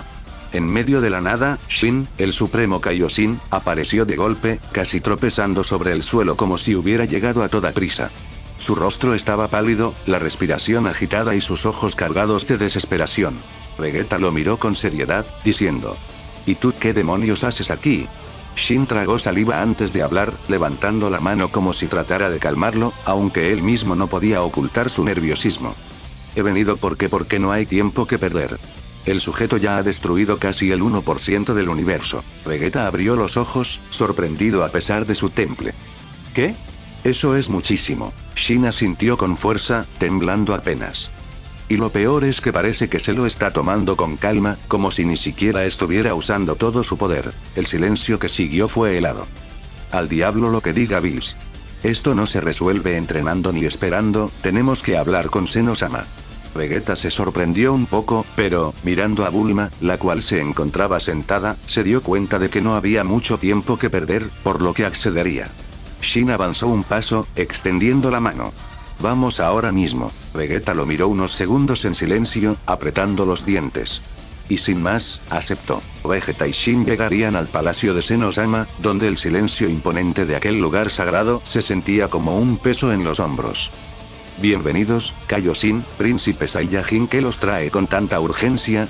A: En medio de la nada, Shin, el supremo Kaioshin, apareció de golpe, casi tropezando sobre el suelo como si hubiera llegado a toda prisa. Su rostro estaba pálido, la respiración agitada y sus ojos cargados de desesperación. Vegeta lo miró con seriedad, diciendo: ¿Y tú qué demonios haces aquí? Shin tragó saliva antes de hablar, levantando la mano como si tratara de calmarlo, aunque él mismo no podía ocultar su nerviosismo. He venido porque no hay tiempo que perder. El sujeto ya ha destruido casi el 1% del universo. Vegeta abrió los ojos, sorprendido a pesar de su temple. ¿Qué? Eso es muchísimo. Shin asintió con fuerza, temblando apenas. Y lo peor es que parece que se lo está tomando con calma, como si ni siquiera estuviera usando todo su poder. El silencio que siguió fue helado. Al diablo lo que diga Bills. Esto no se resuelve entrenando ni esperando, tenemos que hablar con Zeno-sama. Vegeta se sorprendió un poco, pero, mirando a Bulma, la cual se encontraba sentada, se dio cuenta de que no había mucho tiempo que perder, por lo que accedería. Shin avanzó un paso, extendiendo la mano. Vamos ahora mismo. Vegeta lo miró unos segundos en silencio, apretando los dientes. Y sin más, aceptó. Vegeta y Shin llegarían al palacio de Zeno-sama, donde el silencio imponente de aquel lugar sagrado se sentía como un peso en los hombros. Bienvenidos, Kaioshin, príncipe Saiyajin, ¿qué los trae con tanta urgencia?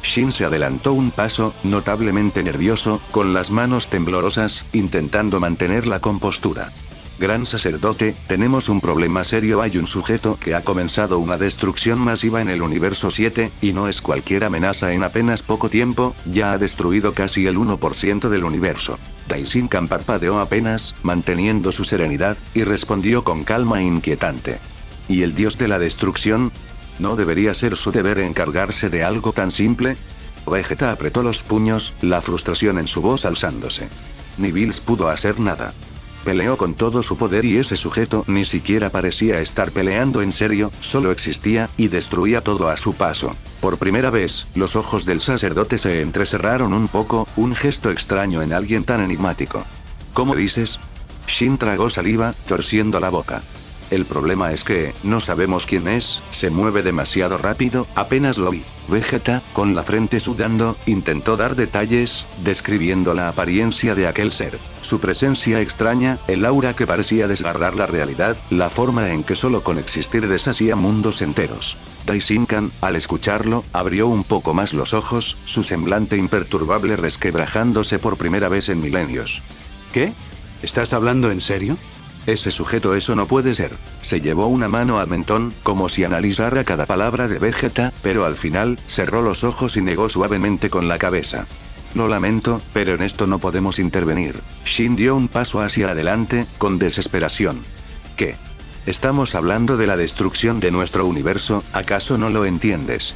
A: Shin se adelantó un paso, notablemente nervioso, con las manos temblorosas, intentando mantener la compostura. Gran sacerdote, tenemos un problema serio. Hay un sujeto que ha comenzado una destrucción masiva en el universo 7, y no es cualquier amenaza. En apenas poco tiempo, ya ha destruido casi el 1% del universo. Daishinkan parpadeó apenas, manteniendo su serenidad, y respondió con calma e inquietante. ¿Y el dios de la destrucción? ¿No debería ser su deber encargarse de algo tan simple? Vegeta apretó los puños, la frustración en su voz alzándose. Ni Bills pudo hacer nada. Peleó con todo su poder y ese sujeto ni siquiera parecía estar peleando en serio, solo existía, y destruía todo a su paso. Por primera vez, los ojos del sacerdote se entrecerraron un poco, un gesto extraño en alguien tan enigmático. ¿Cómo dices? Shin tragó saliva, torciendo la boca. El problema es que, no sabemos quién es, se mueve demasiado rápido, apenas lo vi. Vegeta, con la frente sudando, intentó dar detalles, describiendo la apariencia de aquel ser. Su presencia extraña, el aura que parecía desgarrar la realidad, la forma en que solo con existir deshacía mundos enteros. Daishinkan, al escucharlo, abrió un poco más los ojos, su semblante imperturbable resquebrajándose por primera vez en milenios.
B: ¿Qué? ¿Estás hablando en serio?
A: Ese sujeto, eso no puede ser. Se llevó una mano al mentón, como si analizara cada palabra de Vegeta, pero al final, cerró los ojos y negó suavemente con la cabeza. Lo lamento, pero en esto no podemos intervenir. Shin dio un paso hacia adelante, con desesperación. ¿Qué? Estamos hablando de la destrucción de nuestro universo, ¿acaso no lo entiendes?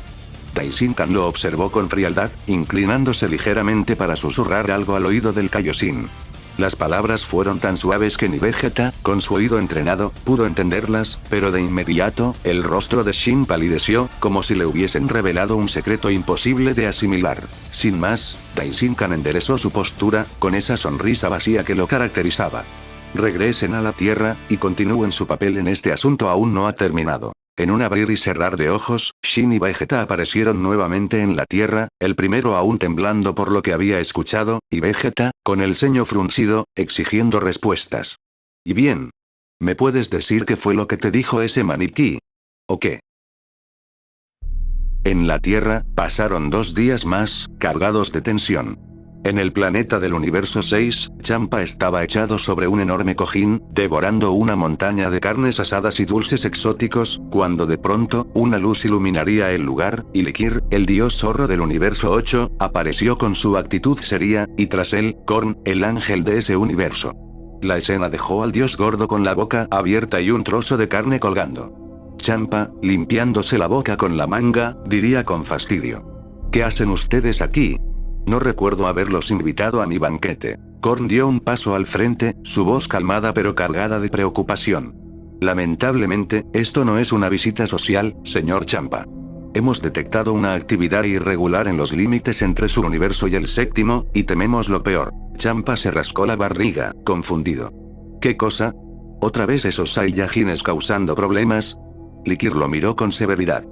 A: Daishinkan lo observó con frialdad, inclinándose ligeramente para susurrar algo al oído del Kaioshin. Las palabras fueron tan suaves que ni Vegeta, con su oído entrenado, pudo entenderlas, pero de inmediato, el rostro de Shin palideció, como si le hubiesen revelado un secreto imposible de asimilar. Sin más, Daishinkan enderezó su postura, con esa sonrisa vacía que lo caracterizaba. Regresen a la Tierra, y continúen su papel en este asunto, aún no ha terminado. En un abrir y cerrar de ojos, Shin y Vegeta aparecieron nuevamente en la Tierra, el primero aún temblando por lo que había escuchado, y Vegeta, con el ceño fruncido, exigiendo respuestas. ¿Y bien? ¿Me puedes decir qué fue lo que te dijo ese maniquí? ¿O qué? En la Tierra, pasaron 2 días más, cargados de tensión. En el planeta del universo 6, Champa estaba echado sobre un enorme cojín, devorando una montaña de carnes asadas y dulces exóticos, cuando de pronto, una luz iluminaría el lugar, y Likir, el dios zorro del universo 8, apareció con su actitud seria, y tras él, Korn, el ángel de ese universo. La escena dejó al dios gordo con la boca abierta y un trozo de carne colgando. Champa, limpiándose la boca con la manga, diría con fastidio: ¿Qué hacen ustedes aquí? No recuerdo haberlos invitado a mi banquete. Korn dio un paso al frente, su voz calmada pero cargada de preocupación. Lamentablemente, esto no es una visita social, señor Champa. Hemos detectado una actividad irregular en los límites entre su universo y el séptimo, y tememos lo peor. Champa se rascó la barriga, confundido. ¿Qué cosa? ¿Otra vez esos Saiyajines causando problemas? Likir lo miró con severidad.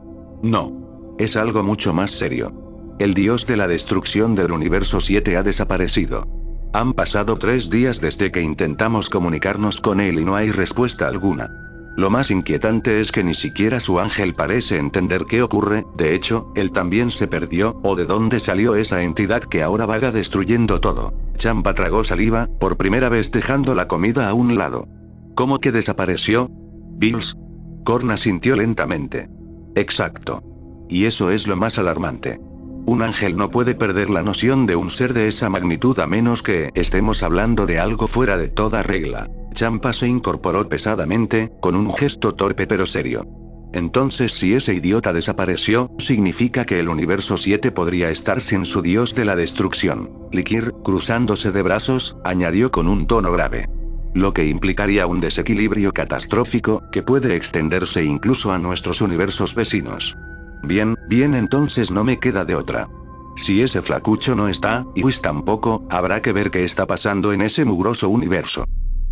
A: No. Es algo mucho más serio. El dios de la destrucción del universo 7 ha desaparecido. Han pasado 3 días desde que intentamos comunicarnos con él y no hay respuesta alguna. Lo más inquietante es que ni siquiera su ángel parece entender qué ocurre, de hecho, él también se perdió, o de dónde salió esa entidad que ahora vaga destruyendo todo. Champa tragó saliva, por primera vez dejando la comida a un lado. ¿Cómo que desapareció? ¿Bills? Korn asintió lentamente. Exacto. Y eso es lo más alarmante. Un ángel no puede perder la noción de un ser de esa magnitud a menos que estemos hablando de algo fuera de toda regla. Champa se incorporó pesadamente, con un gesto torpe pero serio. Entonces, si ese idiota desapareció, significa que el universo 7 podría estar sin su dios de la destrucción. Likir, cruzándose de brazos, añadió con un tono grave. Lo que implicaría un desequilibrio catastrófico, que puede extenderse incluso a nuestros universos vecinos. Bien, entonces no me queda de otra. Si ese flacucho no está, y Whis tampoco, habrá que ver qué está pasando en ese mugroso universo.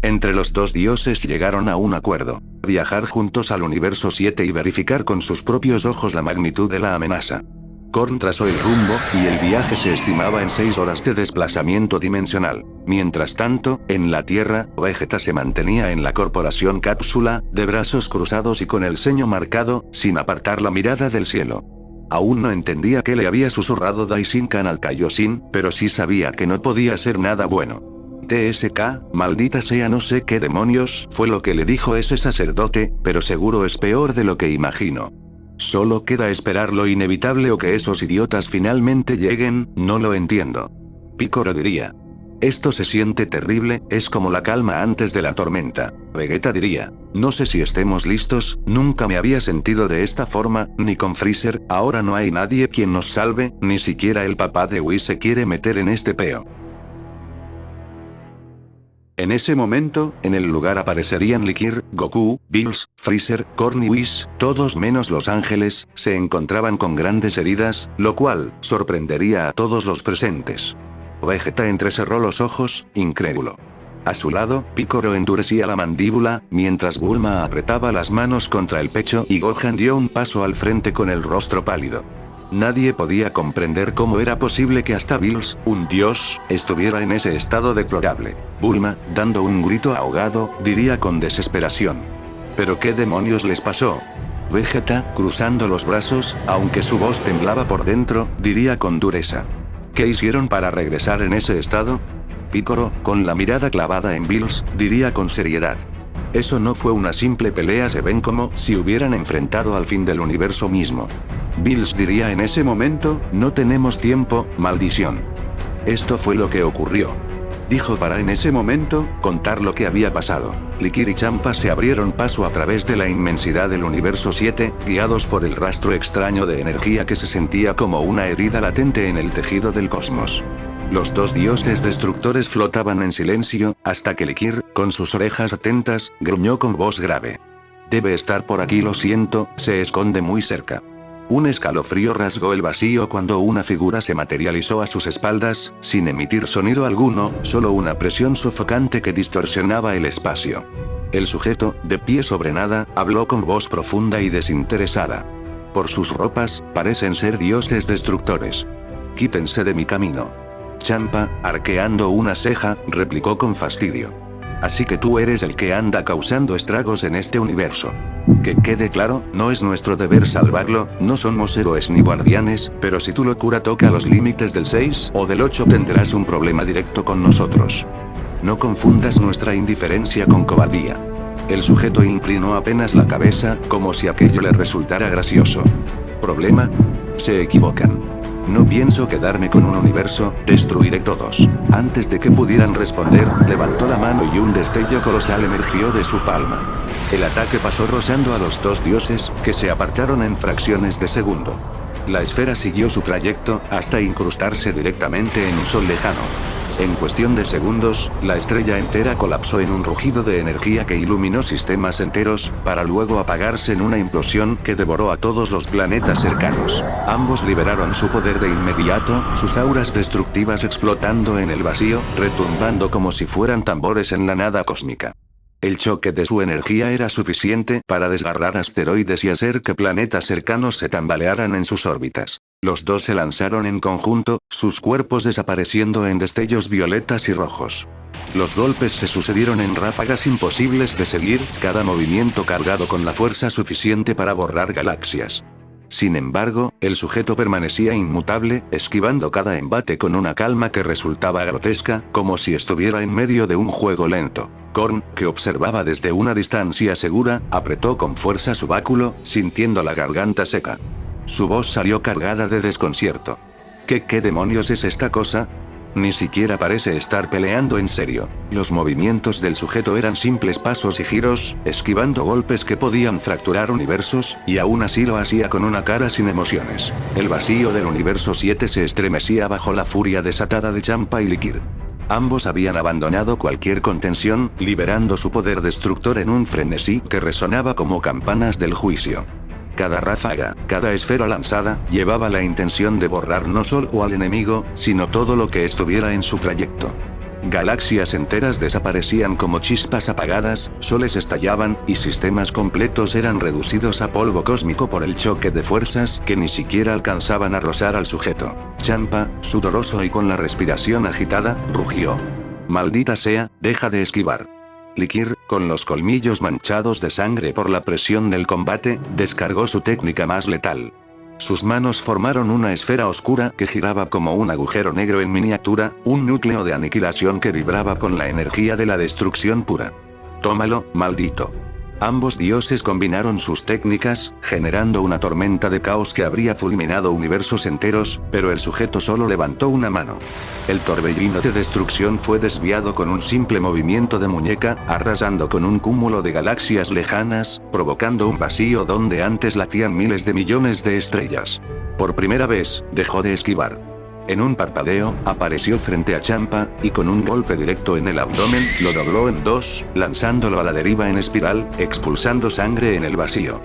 A: Entre los dos dioses llegaron a un acuerdo: viajar juntos al universo 7 y verificar con sus propios ojos la magnitud de la amenaza. Korn trazó el rumbo, y el viaje se estimaba en 6 horas de desplazamiento dimensional. Mientras tanto, en la Tierra, Vegeta se mantenía en la corporación cápsula, de brazos cruzados y con el ceño marcado, sin apartar la mirada del cielo. Aún no entendía qué le había susurrado Daishinkan al Kaioshin, pero sí sabía que no podía ser nada bueno. TSK, maldita sea, no sé qué demonios fue lo que le dijo ese sacerdote, pero seguro es peor de lo que imagino. Solo queda esperar lo inevitable o que esos idiotas finalmente lleguen, no lo entiendo. Piccolo diría. Esto se siente terrible, es como la calma antes de la tormenta. Vegeta diría. No sé si estemos listos, nunca me había sentido de esta forma, ni con Freezer, ahora no hay nadie quien nos salve, ni siquiera el papá de Whis se quiere meter en este peo. En ese momento, en el lugar aparecerían Likir, Goku, Bills, Freezer, Korn y Whis, todos menos los ángeles, se encontraban con grandes heridas, lo cual sorprendería a todos los presentes. Vegeta entrecerró los ojos, incrédulo. A su lado, Piccolo endurecía la mandíbula, mientras Bulma apretaba las manos contra el pecho y Gohan dio un paso al frente con el rostro pálido. Nadie podía comprender cómo era posible que hasta Bills, un dios, estuviera en ese estado deplorable. Bulma, dando un grito ahogado, diría con desesperación. ¿Pero qué demonios les pasó? Vegeta, cruzando los brazos, aunque su voz temblaba por dentro, diría con dureza. ¿Qué hicieron para regresar en ese estado? Piccolo, con la mirada clavada en Bills, diría con seriedad. Eso no fue una simple pelea, se ven como si hubieran enfrentado al fin del universo mismo. Bills diría en ese momento, no tenemos tiempo, maldición. Esto fue lo que ocurrió. Dijo para en ese momento, contar lo que había pasado. Likir y Champa se abrieron paso a través de la inmensidad del universo 7, guiados por el rastro extraño de energía que se sentía como una herida latente en el tejido del cosmos. Los dos dioses destructores flotaban en silencio, hasta que Likir, con sus orejas atentas, gruñó con voz grave. Debe estar por aquí, lo siento, se esconde muy cerca. Un escalofrío rasgó el vacío cuando una figura se materializó a sus espaldas, sin emitir sonido alguno, solo una presión sofocante que distorsionaba el espacio. El sujeto, de pie sobre nada, habló con voz profunda y desinteresada. Por sus ropas, parecen ser dioses destructores. Quítense de mi camino. Champa, arqueando una ceja, replicó con fastidio. Así que tú eres el que anda causando estragos en este universo. Que quede claro, no es nuestro deber salvarlo, no somos héroes ni guardianes, pero si tu locura toca los límites del 6 o del 8 tendrás un problema directo con nosotros. No confundas nuestra indiferencia con cobardía. El sujeto inclinó apenas la cabeza, como si aquello le resultara gracioso. ¿Problema? Se equivocan. No pienso quedarme con un universo, destruiré todos. Antes de que pudieran responder, levantó la mano y un destello colosal emergió de su palma. El ataque pasó rozando a los dos dioses, que se apartaron en fracciones de segundo. La esfera siguió su trayecto, hasta incrustarse directamente en un sol lejano. En cuestión de segundos, la estrella entera colapsó en un rugido de energía que iluminó sistemas enteros, para luego apagarse en una implosión que devoró a todos los planetas cercanos. Ambos liberaron su poder de inmediato, sus auras destructivas explotando en el vacío, retumbando como si fueran tambores en la nada cósmica. El choque de su energía era suficiente para desgarrar asteroides y hacer que planetas cercanos se tambalearan en sus órbitas. Los dos se lanzaron en conjunto, sus cuerpos desapareciendo en destellos violetas y rojos. Los golpes se sucedieron en ráfagas imposibles de seguir, cada movimiento cargado con la fuerza suficiente para borrar galaxias. Sin embargo, el sujeto permanecía inmutable, esquivando cada embate con una calma que resultaba grotesca, como si estuviera en medio de un juego lento. Korn, que observaba desde una distancia segura, apretó con fuerza su báculo, sintiendo la garganta seca. Su voz salió cargada de desconcierto. ¿Qué demonios es esta cosa? Ni siquiera parece estar peleando en serio. Los movimientos del sujeto eran simples pasos y giros, esquivando golpes que podían fracturar universos, y aún así lo hacía con una cara sin emociones. El vacío del universo 7 se estremecía bajo la furia desatada de Champa y Likir. Ambos habían abandonado cualquier contención, liberando su poder destructor en un frenesí que resonaba como campanas del juicio. Cada ráfaga, cada esfera lanzada, llevaba la intención de borrar no solo al enemigo, sino todo lo que estuviera en su trayecto. Galaxias enteras desaparecían como chispas apagadas, soles estallaban, y sistemas completos eran reducidos a polvo cósmico por el choque de fuerzas que ni siquiera alcanzaban a rozar al sujeto. Champa, sudoroso y con la respiración agitada, rugió. Maldita sea, deja de esquivar. Likir, con los colmillos manchados de sangre por la presión del combate, descargó su técnica más letal. Sus manos formaron una esfera oscura que giraba como un agujero negro en miniatura, un núcleo de aniquilación que vibraba con la energía de la destrucción pura. Tómalo, maldito. Ambos dioses combinaron sus técnicas, generando una tormenta de caos que habría fulminado universos enteros, pero el sujeto solo levantó una mano. El torbellino de destrucción fue desviado con un simple movimiento de muñeca, arrasando con un cúmulo de galaxias lejanas, provocando un vacío donde antes latían miles de millones de estrellas. Por primera vez, dejó de esquivar. En un parpadeo, apareció frente a Champa, y con un golpe directo en el abdomen, lo dobló en dos, lanzándolo a la deriva en espiral, expulsando sangre en el vacío.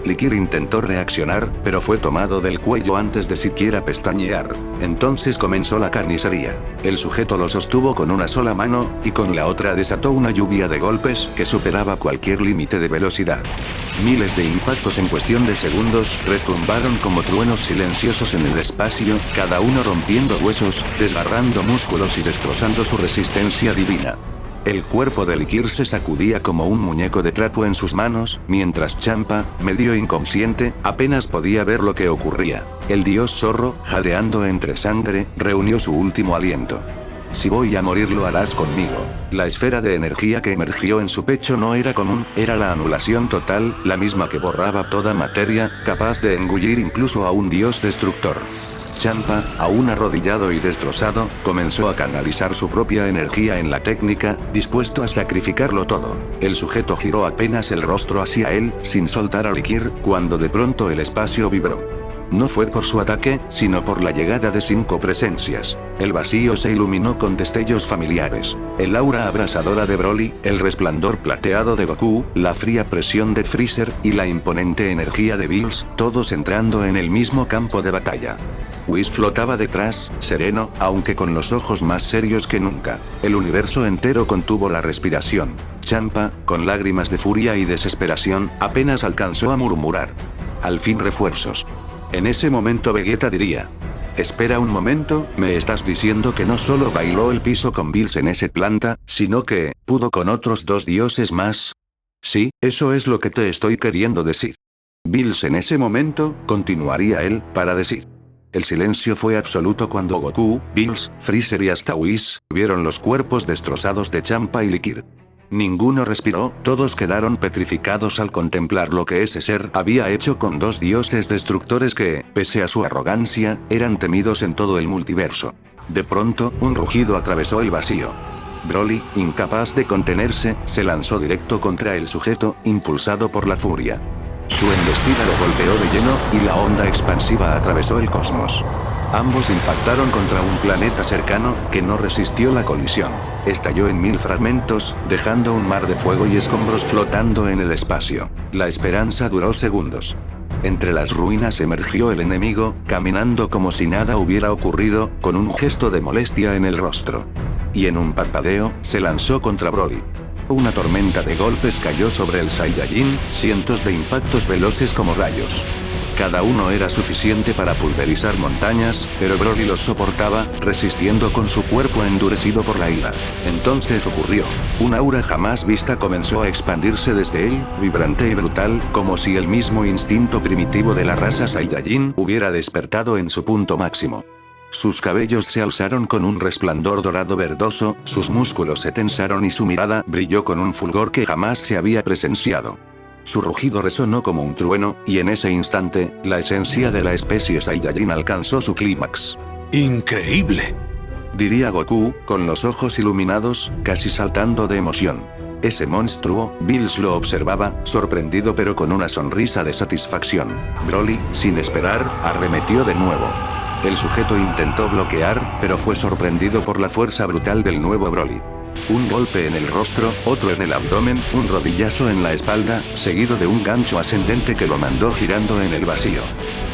A: Likir intentó reaccionar, pero fue tomado del cuello antes de siquiera pestañear. Entonces comenzó la carnicería. El sujeto lo sostuvo con una sola mano, y con la otra desató una lluvia de golpes que superaba cualquier límite de velocidad. Miles de impactos en cuestión de segundos retumbaron como truenos silenciosos en el espacio, cada uno rompiendo huesos, desgarrando músculos y destrozando su resistencia divina. El cuerpo de Likir se sacudía como un muñeco de trapo en sus manos, mientras Champa, medio inconsciente, apenas podía ver lo que ocurría. El dios zorro, jadeando entre sangre, reunió su último aliento. Si voy a morir lo harás conmigo. La esfera de energía que emergió en su pecho no era común, era la anulación total, la misma que borraba toda materia, capaz de engullir incluso a un dios destructor. Champa, aún arrodillado y destrozado, comenzó a canalizar su propia energía en la técnica, dispuesto a sacrificarlo todo. El sujeto giró apenas el rostro hacia él, sin soltar a Likir, cuando de pronto el espacio vibró. No fue por su ataque, sino por la llegada de 5 presencias. El vacío se iluminó con destellos familiares. El aura abrasadora de Broly, el resplandor plateado de Goku, la fría presión de Freezer, y la imponente energía de Bills, todos entrando en el mismo campo de batalla. Whis flotaba detrás, sereno, aunque con los ojos más serios que nunca. El universo entero contuvo la respiración. Champa, con lágrimas de furia y desesperación, apenas alcanzó a murmurar: al fin refuerzos. En ese momento Vegeta diría: espera un momento, ¿me estás diciendo que no solo bailó el piso con Bills en ese planta, sino que pudo con otros 2 dioses más? Sí, eso es lo que te estoy queriendo decir. Bills en ese momento, continuaría él, para decir. El silencio fue absoluto cuando Goku, Bills, Freezer y hasta Whis vieron los cuerpos destrozados de Champa y Likir. Ninguno respiró, todos quedaron petrificados al contemplar lo que ese ser había hecho con 2 dioses destructores que, pese a su arrogancia, eran temidos en todo el multiverso. De pronto, un rugido atravesó el vacío. Broly, incapaz de contenerse, se lanzó directo contra el sujeto, impulsado por la furia. Su embestida lo golpeó de lleno, y la onda expansiva atravesó el cosmos. Ambos impactaron contra un planeta cercano, que no resistió la colisión. Estalló en 1000 fragmentos, dejando un mar de fuego y escombros flotando en el espacio. La esperanza duró segundos. Entre las ruinas emergió el enemigo, caminando como si nada hubiera ocurrido, con un gesto de molestia en el rostro. Y en un parpadeo, se lanzó contra Broly. Una tormenta de golpes cayó sobre el Saiyajin, cientos de impactos veloces como rayos. Cada uno era suficiente para pulverizar montañas, pero Broly los soportaba, resistiendo con su cuerpo endurecido por la ira. Entonces ocurrió. Una aura jamás vista comenzó a expandirse desde él, vibrante y brutal, como si el mismo instinto primitivo de la raza Saiyajin hubiera despertado en su punto máximo. Sus cabellos se alzaron con un resplandor dorado verdoso, sus músculos se tensaron y su mirada brilló con un fulgor que jamás se había presenciado. Su rugido resonó como un trueno, y en ese instante, la esencia de la especie Saiyajin alcanzó su clímax.
B: ¡Increíble!,
A: diría Goku, con los ojos iluminados, casi saltando de emoción. Ese monstruo, Bills lo observaba, sorprendido pero con una sonrisa de satisfacción. Broly, sin esperar, arremetió de nuevo. El sujeto intentó bloquear, pero fue sorprendido por la fuerza brutal del nuevo Broly. Un golpe en el rostro, otro en el abdomen, un rodillazo en la espalda, seguido de un gancho ascendente que lo mandó girando en el vacío.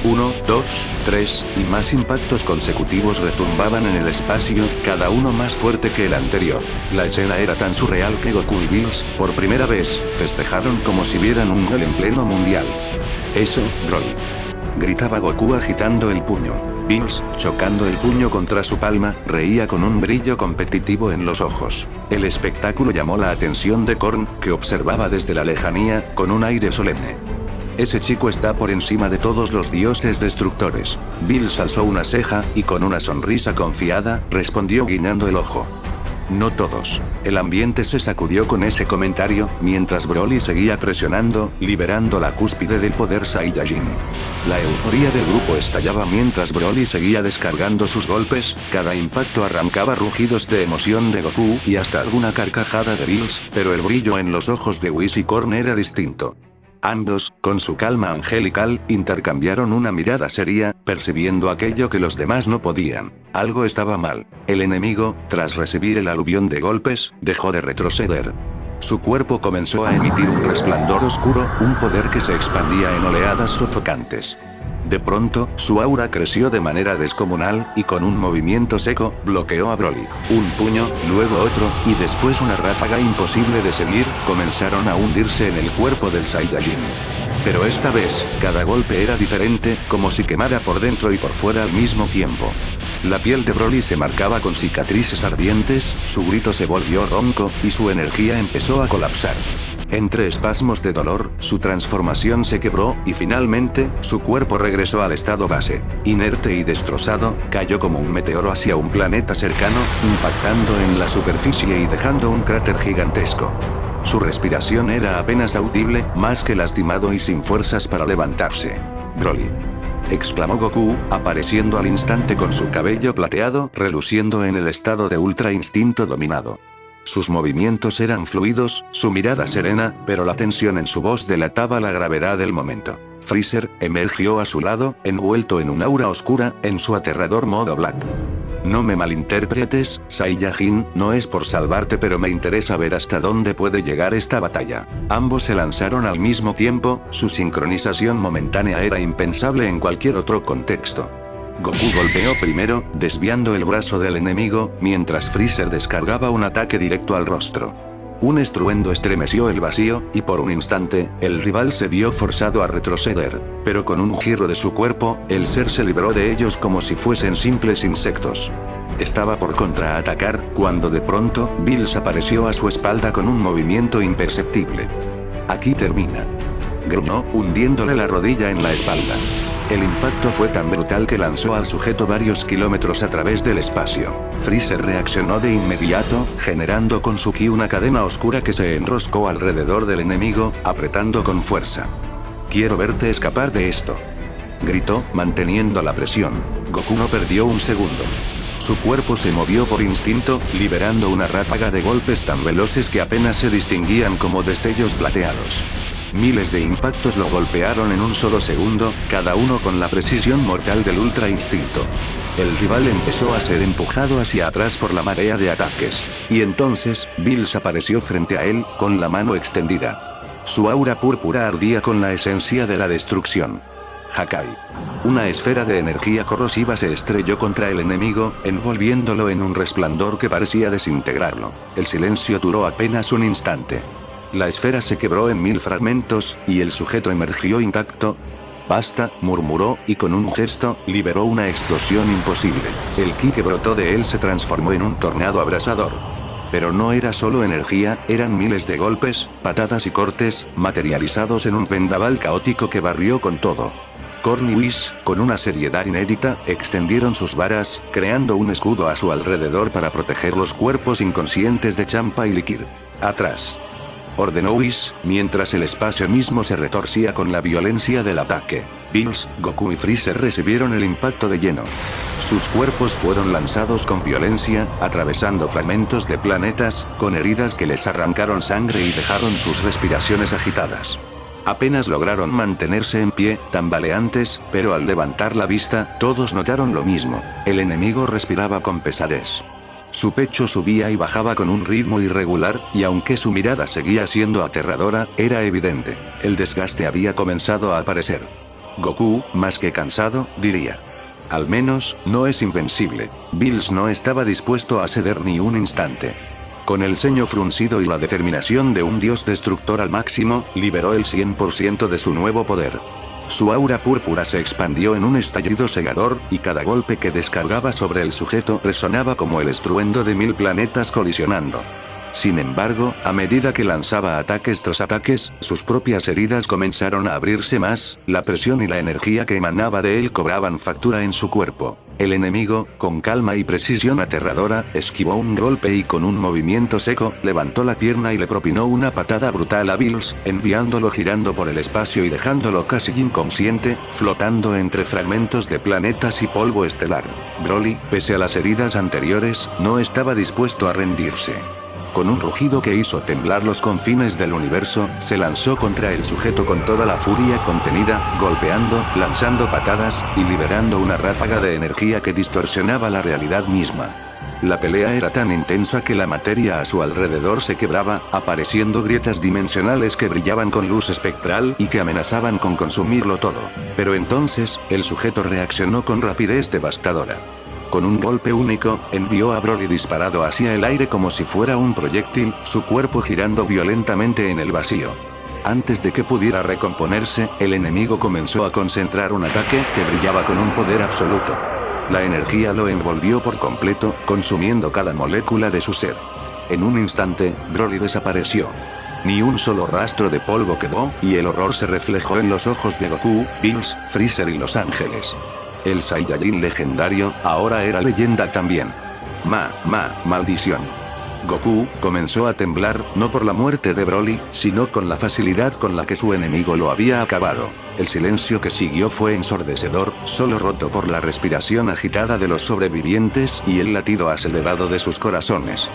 A: 1, 2, 3, y más impactos consecutivos retumbaban en el espacio, cada uno más fuerte que el anterior. La escena era tan surreal que Goku y Bills, por primera vez, festejaron como si vieran un gol en pleno mundial. Eso, Broly, gritaba Goku agitando el puño. Bills, chocando el puño contra su palma, reía con un brillo competitivo en los ojos. El espectáculo llamó la atención de Korn, que observaba desde la lejanía, con un aire solemne. Ese chico está por encima de todos los dioses destructores. Bills alzó una ceja, y con una sonrisa confiada, respondió guiñando el ojo. No todos. El ambiente se sacudió con ese comentario, mientras Broly seguía presionando, liberando la cúspide del poder Saiyajin. La euforia del grupo estallaba mientras Broly seguía descargando sus golpes, cada impacto arrancaba rugidos de emoción de Goku y hasta alguna carcajada de Bills, pero el brillo en los ojos de Whis y Korn era distinto. Ambos, con su calma angelical, intercambiaron una mirada seria, percibiendo aquello que los demás no podían. Algo estaba mal. El enemigo, tras recibir el aluvión de golpes, dejó de retroceder. Su cuerpo comenzó a emitir un resplandor oscuro, un poder que se expandía en oleadas sofocantes. De pronto, su aura creció de manera descomunal, y con un movimiento seco, bloqueó a Broly. Un puño, luego otro, y después una ráfaga imposible de seguir, comenzaron a hundirse en el cuerpo del Saiyajin. Pero esta vez, cada golpe era diferente, como si quemara por dentro y por fuera al mismo tiempo. La piel de Broly se marcaba con cicatrices ardientes, su grito se volvió ronco, y su energía empezó a colapsar. Entre espasmos de dolor, su transformación se quebró, y finalmente, su cuerpo regresó al estado base. Inerte y destrozado, cayó como un meteoro hacia un planeta cercano, impactando en la superficie y dejando un cráter gigantesco. Su respiración era apenas audible, más que lastimado y sin fuerzas para levantarse. «Broly», exclamó Goku, apareciendo al instante con su cabello plateado, reluciendo en el estado de ultra instinto dominado. Sus movimientos eran fluidos, su mirada serena, pero la tensión en su voz delataba la gravedad del momento. Freezer emergió a su lado, envuelto en un aura oscura, en su aterrador modo Black. No me malinterpretes, Saiyajin, no es por salvarte, pero me interesa ver hasta dónde puede llegar esta batalla. Ambos se lanzaron al mismo tiempo, su sincronización momentánea era impensable en cualquier otro contexto. Goku golpeó primero, desviando el brazo del enemigo, mientras Freezer descargaba un ataque directo al rostro. Un estruendo estremeció el vacío, y por un instante, el rival se vio forzado a retroceder. Pero con un giro de su cuerpo, el ser se libró de ellos como si fuesen simples insectos. Estaba por contraatacar, cuando de pronto, Bills apareció a su espalda con un movimiento imperceptible. «Aquí termina», gruñó, hundiéndole la rodilla en la espalda. El impacto fue tan brutal que lanzó al sujeto varios kilómetros a través del espacio. Freezer reaccionó de inmediato, generando con su ki una cadena oscura que se enroscó alrededor del enemigo, apretando con fuerza. «Quiero verte escapar de esto», gritó, manteniendo la presión. Goku no perdió un segundo. Su cuerpo se movió por instinto, liberando una ráfaga de golpes tan veloces que apenas se distinguían como destellos plateados. Miles de impactos lo golpearon en un solo segundo, cada uno con la precisión mortal del ultra instinto. El rival empezó a ser empujado hacia atrás por la marea de ataques. Y entonces, Bills apareció frente a él, con la mano extendida. Su aura púrpura ardía con la esencia de la destrucción. Hakai. Una esfera de energía corrosiva se estrelló contra el enemigo, envolviéndolo en un resplandor que parecía desintegrarlo. El silencio duró apenas un instante. La esfera se quebró en 1000 fragmentos, y el sujeto emergió intacto. «Basta», murmuró, y con un gesto, liberó una explosión imposible. El ki que brotó de él se transformó en un tornado abrasador. Pero no era solo energía, eran miles de golpes, patadas y cortes, materializados en un vendaval caótico que barrió con todo. Korn y Whis, con una seriedad inédita, extendieron sus varas, creando un escudo a su alrededor para proteger los cuerpos inconscientes de Champa y Likir. «Atrás», ordenó Whis, mientras el espacio mismo se retorcía con la violencia del ataque. Bills, Goku y Freezer recibieron el impacto de lleno. Sus cuerpos fueron lanzados con violencia, atravesando fragmentos de planetas, con heridas que les arrancaron sangre y dejaron sus respiraciones agitadas. Apenas lograron mantenerse en pie, tambaleantes, pero al levantar la vista, todos notaron lo mismo. El enemigo respiraba con pesadez. Su pecho subía y bajaba con un ritmo irregular, y aunque su mirada seguía siendo aterradora, era evidente. El desgaste había comenzado a aparecer. Goku, más que cansado, diría: «Al menos, no es invencible». Bills no estaba dispuesto a ceder ni un instante. Con el ceño fruncido y la determinación de un dios destructor al máximo, liberó el 100% de su nuevo poder. Su aura púrpura se expandió en un estallido cegador, y cada golpe que descargaba sobre el sujeto resonaba como el estruendo de 1000 planetas colisionando. Sin embargo, a medida que lanzaba ataques tras ataques, sus propias heridas comenzaron a abrirse más, la presión y la energía que emanaba de él cobraban factura en su cuerpo. El enemigo, con calma y precisión aterradora, esquivó un golpe y con un movimiento seco, levantó la pierna y le propinó una patada brutal a Bills, enviándolo girando por el espacio y dejándolo casi inconsciente, flotando entre fragmentos de planetas y polvo estelar. Broly, pese a las heridas anteriores, no estaba dispuesto a rendirse. Con un rugido que hizo temblar los confines del universo, se lanzó contra el sujeto con toda la furia contenida, golpeando, lanzando patadas, y liberando una ráfaga de energía que distorsionaba la realidad misma. La pelea era tan intensa que la materia a su alrededor se quebraba, apareciendo grietas dimensionales que brillaban con luz espectral y que amenazaban con consumirlo todo. Pero entonces, el sujeto reaccionó con rapidez devastadora. Con un golpe único, envió a Broly disparado hacia el aire como si fuera un proyectil, su cuerpo girando violentamente en el vacío. Antes de que pudiera recomponerse, el enemigo comenzó a concentrar un ataque que brillaba con un poder absoluto. La energía lo envolvió por completo, consumiendo cada molécula de su ser. En un instante, Broly desapareció. Ni un solo rastro de polvo quedó, y el horror se reflejó en los ojos de Goku, Bills, Freezer y Los Ángeles. El Saiyajin legendario, ahora era leyenda también. Maldición. Goku comenzó a temblar, no por la muerte de Broly, sino con la facilidad con la que su enemigo lo había acabado. El silencio que siguió fue ensordecedor, solo roto por la respiración agitada de los sobrevivientes y el latido acelerado de sus corazones.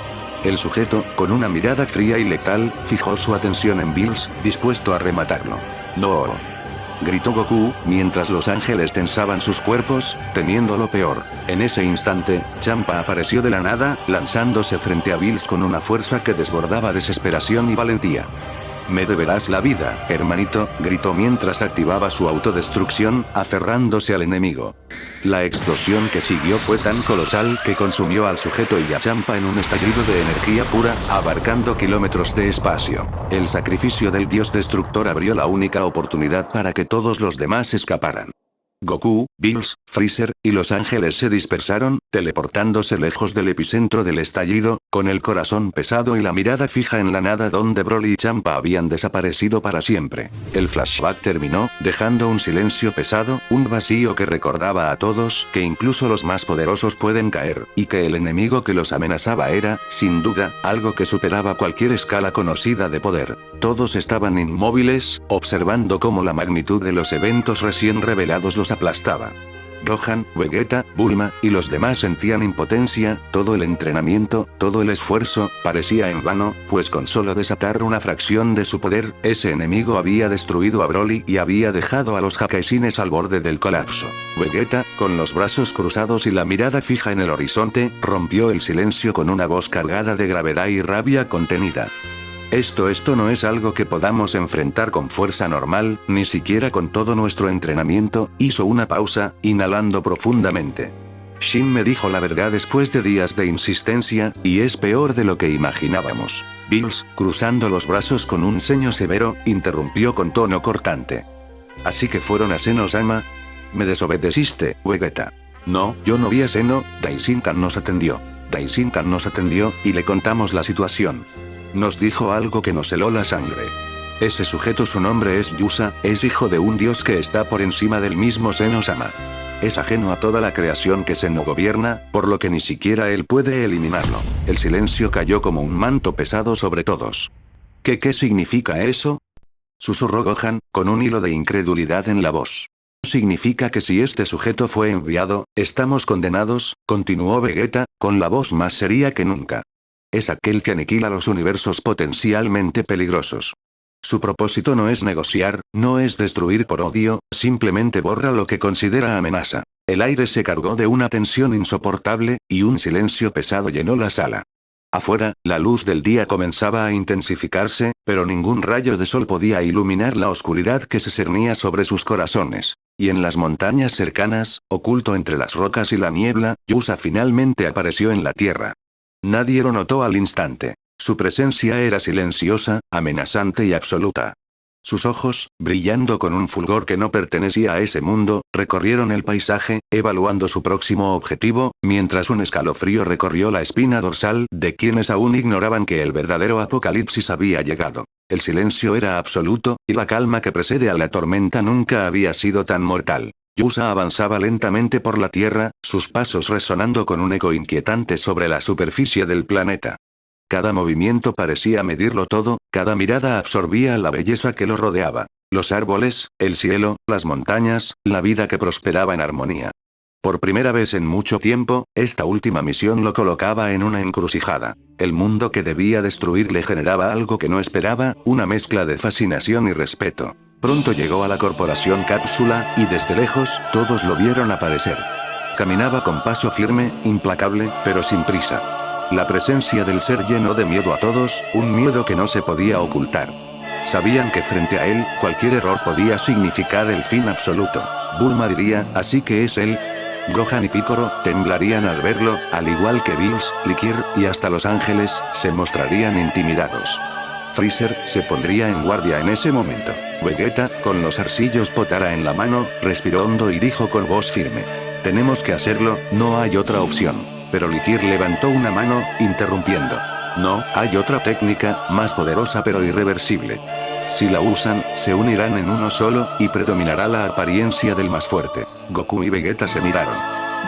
A: El sujeto, con una mirada fría y letal, fijó su atención en Bills, dispuesto a rematarlo. ¡No! Gritó Goku, mientras los ángeles tensaban sus cuerpos, temiendo lo peor. En ese instante, Champa apareció de la nada, lanzándose frente a Bills con una fuerza que desbordaba desesperación y valentía. «Me deberás la vida, hermanito», gritó mientras activaba su autodestrucción, aferrándose al enemigo. La explosión que siguió fue tan colosal que consumió al sujeto y a Champa en un estallido de energía pura, abarcando kilómetros de espacio. El sacrificio del dios destructor abrió la única oportunidad para que todos los demás escaparan. Goku, Bills, Freezer, y Los Ángeles se dispersaron, teleportándose lejos del epicentro del estallido, con el corazón pesado y la mirada fija en la nada donde Broly y Champa habían desaparecido para siempre. El flashback terminó, dejando un silencio pesado, un vacío que recordaba a todos que incluso los más poderosos pueden caer, y que el enemigo que los amenazaba era, sin duda, algo que superaba cualquier escala conocida de poder. Todos estaban inmóviles, observando cómo la magnitud de los eventos recién revelados los aplastaba. Gohan, Vegeta, Bulma, y los demás sentían impotencia, todo el entrenamiento, todo el esfuerzo, parecía en vano, pues con solo desatar una fracción de su poder, ese enemigo había destruido a Broly y había dejado a los Hakaisines al borde del colapso. Vegeta, con los brazos cruzados y la mirada fija en el horizonte, rompió el silencio con una voz cargada de gravedad y rabia contenida. Esto no es algo que podamos enfrentar con fuerza normal, ni siquiera con todo nuestro entrenamiento. Hizo una pausa, inhalando profundamente. Shin me dijo la verdad después de días de insistencia, y es peor de lo que imaginábamos. Bills, cruzando los brazos con un ceño severo, interrumpió con tono cortante. ¿Así que fueron a Seno-sama? Me desobedeciste, Vegeta. No, yo no vi a Seno. Daishinkan nos atendió. Y le contamos la situación. Nos dijo algo que nos heló la sangre. Ese sujeto, su nombre es Yusa, es hijo de un dios que está por encima del mismo Seno-sama. Es ajeno a toda la creación que Seno gobierna, por lo que ni siquiera él puede eliminarlo. El silencio cayó como un manto pesado sobre todos. ¿Qué significa eso?, susurró Gohan, con un hilo de incredulidad en la voz. Significa que si este sujeto fue enviado, estamos condenados, continuó Vegeta, con la voz más seria que nunca. Es aquel que aniquila los universos potencialmente peligrosos. Su propósito no es negociar, no es destruir por odio, simplemente borra lo que considera amenaza. El aire se cargó de una tensión insoportable, y un silencio pesado llenó la sala. Afuera, la luz del día comenzaba a intensificarse, pero ningún rayo de sol podía iluminar la oscuridad que se cernía sobre sus corazones. Y en las montañas cercanas, oculto entre las rocas y la niebla, Yusa finalmente apareció en la tierra. Nadie lo notó al instante. Su presencia era silenciosa, amenazante y absoluta. Sus ojos, brillando con un fulgor que no pertenecía a ese mundo, recorrieron el paisaje, evaluando su próximo objetivo, mientras un escalofrío recorrió la espina dorsal de quienes aún ignoraban que el verdadero apocalipsis había llegado. El silencio era absoluto, y la calma que precede a la tormenta nunca había sido tan mortal. Yusa avanzaba lentamente por la tierra, sus pasos resonando con un eco inquietante sobre la superficie del planeta. Cada movimiento parecía medirlo todo, cada mirada absorbía la belleza que lo rodeaba. Los árboles, el cielo, las montañas, la vida que prosperaba en armonía. Por primera vez en mucho tiempo, esta última misión lo colocaba en una encrucijada. El mundo que debía destruir le generaba algo que no esperaba, una mezcla de fascinación y respeto. Pronto llegó a la corporación Cápsula, y desde lejos, todos lo vieron aparecer. Caminaba con paso firme, implacable, pero sin prisa. La presencia del ser llenó de miedo a todos, un miedo que no se podía ocultar. Sabían que frente a él, cualquier error podía significar el fin absoluto. Bulma diría, ¿así que es él? Gohan y Piccolo temblarían al verlo, al igual que Bills, Likir, y hasta los ángeles, se mostrarían intimidados. Freezer se pondría en guardia en ese momento. Vegeta, con los arcillos Potara en la mano, respiró hondo y dijo con voz firme. Tenemos que hacerlo, no hay otra opción. Pero Likir levantó una mano, interrumpiendo. No, hay otra técnica, más poderosa pero irreversible. Si la usan, se unirán en uno solo, y predominará la apariencia del más fuerte. Goku y Vegeta se miraron.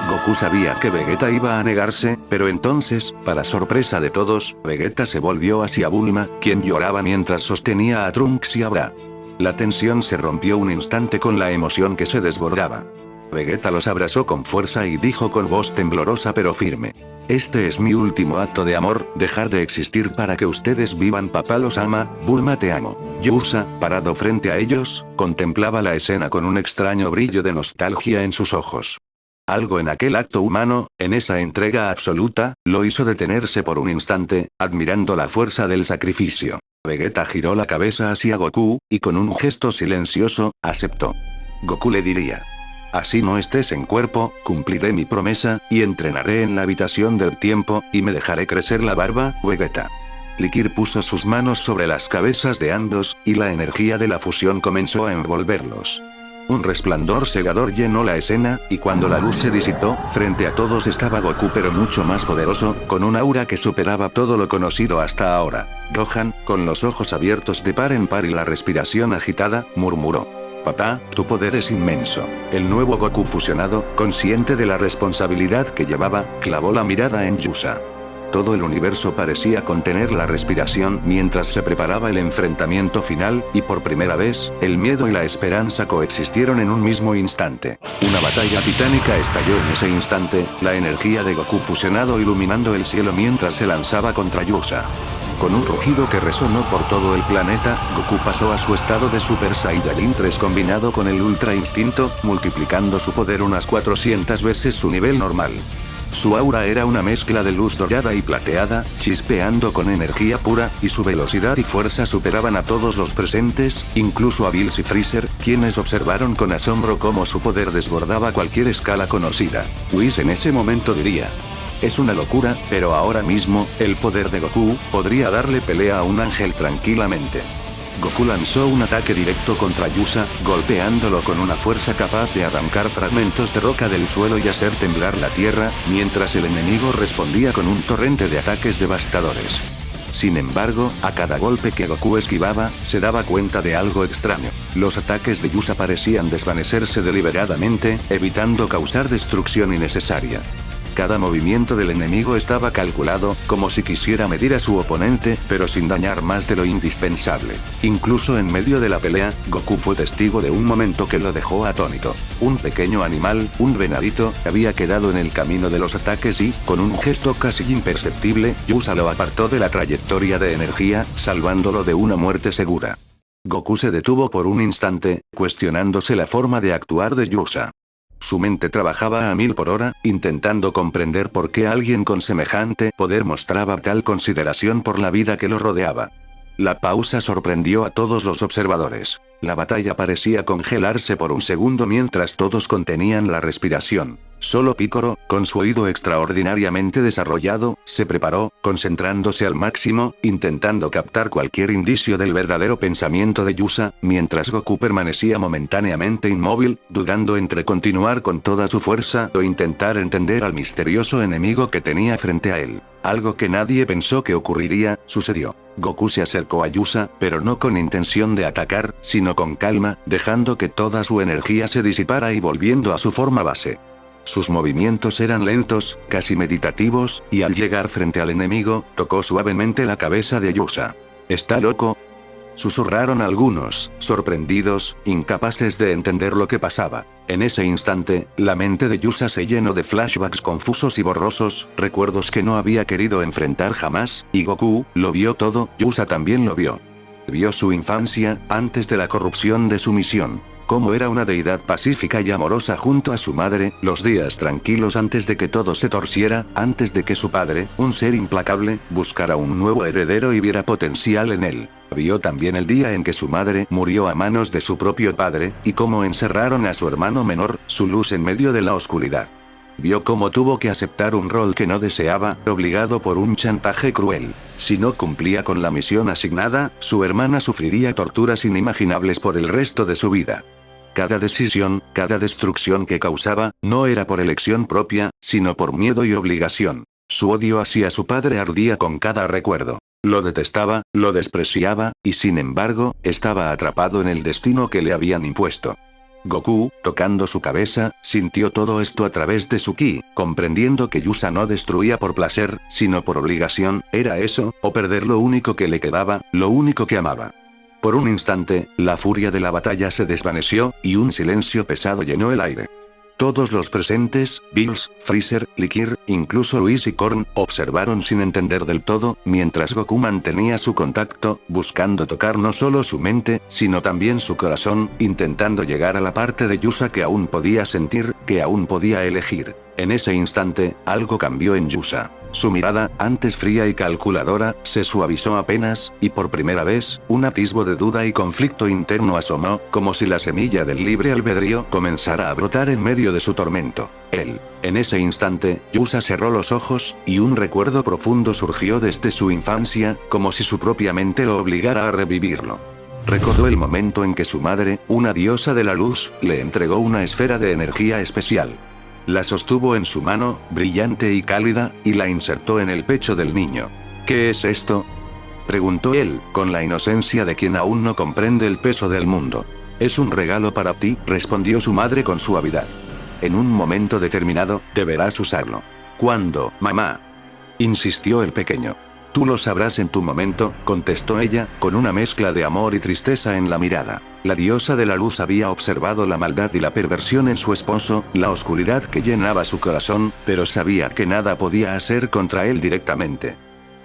A: Goku sabía que Vegeta iba a negarse, pero entonces, para sorpresa de todos, Vegeta se volvió hacia Bulma, quien lloraba mientras sostenía a Trunks y a Bra. La tensión se rompió un instante con la emoción que se desbordaba. Vegeta los abrazó con fuerza y dijo con voz temblorosa pero firme. Este es mi último acto de amor, dejar de existir para que ustedes vivan. Papá los ama, Bulma te amo. Yusa, parado frente a ellos, contemplaba la escena con un extraño brillo de nostalgia en sus ojos. Algo en aquel acto humano, en esa entrega absoluta, lo hizo detenerse por un instante, admirando la fuerza del sacrificio. Vegeta giró la cabeza hacia Goku, y con un gesto silencioso, aceptó. Goku le diría. Así no estés en cuerpo, cumpliré mi promesa, y entrenaré en la habitación del tiempo, y me dejaré crecer la barba, Vegeta. Likir puso sus manos sobre las cabezas de ambos, y la energía de la fusión comenzó a envolverlos. Un resplandor cegador llenó la escena, y cuando la luz se disipó, frente a todos estaba Goku pero mucho más poderoso, con un aura que superaba todo lo conocido hasta ahora. Gohan, con los ojos abiertos de par en par y la respiración agitada, murmuró. Papá, tu poder es inmenso. El nuevo Goku fusionado, consciente de la responsabilidad que llevaba, clavó la mirada en Yusa. Todo el universo parecía contener la respiración mientras se preparaba el enfrentamiento final, y por primera vez, el miedo y la esperanza coexistieron en un mismo instante. Una batalla titánica estalló en ese instante, la energía de Goku fusionado iluminando el cielo mientras se lanzaba contra Yusa. Con un rugido que resonó por todo el planeta, Goku pasó a su estado de Super Saiyajin 3 combinado con el Ultra Instinto, multiplicando su poder unas 400 veces su nivel normal. Su aura era una mezcla de luz dorada y plateada, chispeando con energía pura, y su velocidad y fuerza superaban a todos los presentes, incluso a Bills y Freezer, quienes observaron con asombro cómo su poder desbordaba cualquier escala conocida. Whis en ese momento diría. Es una locura, pero ahora mismo, el poder de Goku podría darle pelea a un ángel tranquilamente. Goku lanzó un ataque directo contra Yusa, golpeándolo con una fuerza capaz de arrancar fragmentos de roca del suelo y hacer temblar la tierra, mientras el enemigo respondía con un torrente de ataques devastadores. Sin embargo, a cada golpe que Goku esquivaba, se daba cuenta de algo extraño. Los ataques de Yusa parecían desvanecerse deliberadamente, evitando causar destrucción innecesaria. Cada movimiento del enemigo estaba calculado, como si quisiera medir a su oponente, pero sin dañar más de lo indispensable. Incluso en medio de la pelea, Goku fue testigo de un momento que lo dejó atónito. Un pequeño animal, un venadito, había quedado en el camino de los ataques y, con un gesto casi imperceptible, Yusa lo apartó de la trayectoria de energía, salvándolo de una muerte segura. Goku se detuvo por un instante, cuestionándose la forma de actuar de Yusa. Su mente trabajaba a 1000 por hora, intentando comprender por qué alguien con semejante poder mostraba tal consideración por la vida que lo rodeaba. La pausa sorprendió a todos los observadores. La batalla parecía congelarse por un segundo mientras todos contenían la respiración. Solo Picoro, con su oído extraordinariamente desarrollado, se preparó, concentrándose al máximo, intentando captar cualquier indicio del verdadero pensamiento de Yusa, mientras Goku permanecía momentáneamente inmóvil, dudando entre continuar con toda su fuerza o intentar entender al misterioso enemigo que tenía frente a él. Algo que nadie pensó que ocurriría, sucedió. Goku se acercó a Yusa, pero no con intención de atacar, sino con calma, dejando que toda su energía se disipara y volviendo a su forma base. Sus movimientos eran lentos, casi meditativos, y al llegar frente al enemigo, tocó suavemente la cabeza de Yusa. ¿Está loco?, susurraron algunos, sorprendidos, incapaces de entender lo que pasaba. En ese instante, la mente de Yusa se llenó de flashbacks confusos y borrosos, recuerdos que no había querido enfrentar jamás, y Goku lo vio todo. Yusa también lo vio. Vio su infancia, antes de la corrupción de su misión. Cómo era una deidad pacífica y amorosa junto a su madre, los días tranquilos antes de que todo se torciera, antes de que su padre, un ser implacable, buscara un nuevo heredero y viera potencial en él. Vio también el día en que su madre murió a manos de su propio padre, y cómo encerraron a su hermano menor, su luz en medio de la oscuridad. Vio cómo tuvo que aceptar un rol que no deseaba, obligado por un chantaje cruel. Si no cumplía con la misión asignada, su hermana sufriría torturas inimaginables por el resto de su vida. Cada decisión, cada destrucción que causaba, no era por elección propia, sino por miedo y obligación. Su odio hacia su padre ardía con cada recuerdo. Lo detestaba, lo despreciaba, y sin embargo, estaba atrapado en el destino que le habían impuesto. Goku, tocando su cabeza, sintió todo esto a través de su ki, comprendiendo que Yusa no destruía por placer, sino por obligación. ¿Era eso, o perder lo único que le quedaba, lo único que amaba? Por un instante, la furia de la batalla se desvaneció, y un silencio pesado llenó el aire. Todos los presentes, Bills, Freezer, Likir, incluso Whis y Korn, observaron sin entender del todo, mientras Goku mantenía su contacto, buscando tocar no solo su mente, sino también su corazón, intentando llegar a la parte de Yusa que aún podía sentir, que aún podía elegir. En ese instante, algo cambió en Yusa. Su mirada, antes fría y calculadora, se suavizó apenas, y por primera vez, un atisbo de duda y conflicto interno asomó, como si la semilla del libre albedrío comenzara a brotar en medio de su tormento. En ese instante, Yusa cerró los ojos, y un recuerdo profundo surgió desde su infancia, como si su propia mente lo obligara a revivirlo. Recordó el momento en que su madre, una diosa de la luz, le entregó una esfera de energía especial. La sostuvo en su mano, brillante y cálida, y la insertó en el pecho del niño. ¿Qué es esto?, preguntó él, con la inocencia de quien aún no comprende el peso del mundo. Es un regalo para ti, respondió su madre con suavidad. En un momento determinado, deberás usarlo. ¿Cuándo, mamá?, insistió el pequeño. Tú lo sabrás en tu momento, contestó ella, con una mezcla de amor y tristeza en la mirada. La diosa de la luz había observado la maldad y la perversión en su esposo, la oscuridad que llenaba su corazón, pero sabía que nada podía hacer contra él directamente.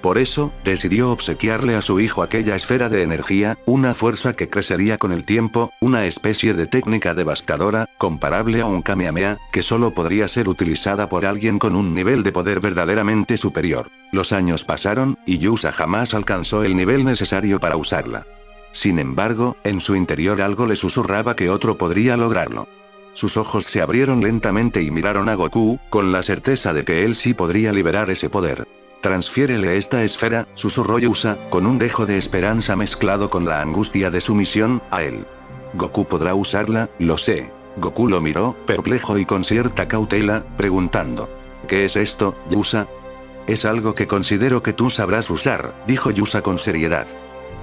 A: Por eso, decidió obsequiarle a su hijo aquella esfera de energía, una fuerza que crecería con el tiempo, una especie de técnica devastadora, comparable a un Kamehameha, que solo podría ser utilizada por alguien con un nivel de poder verdaderamente superior. Los años pasaron, y Yusa jamás alcanzó el nivel necesario para usarla. Sin embargo, en su interior algo le susurraba que otro podría lograrlo. Sus ojos se abrieron lentamente y miraron a Goku, con la certeza de que él sí podría liberar ese poder. Transfiérele esta esfera, susurró Yusa, con un dejo de esperanza mezclado con la angustia de su misión, a él. Goku podrá usarla, lo sé. Goku lo miró, perplejo y con cierta cautela, preguntando. ¿Qué es esto, Yusa? Es algo que considero que tú sabrás usar, dijo Yusa con seriedad.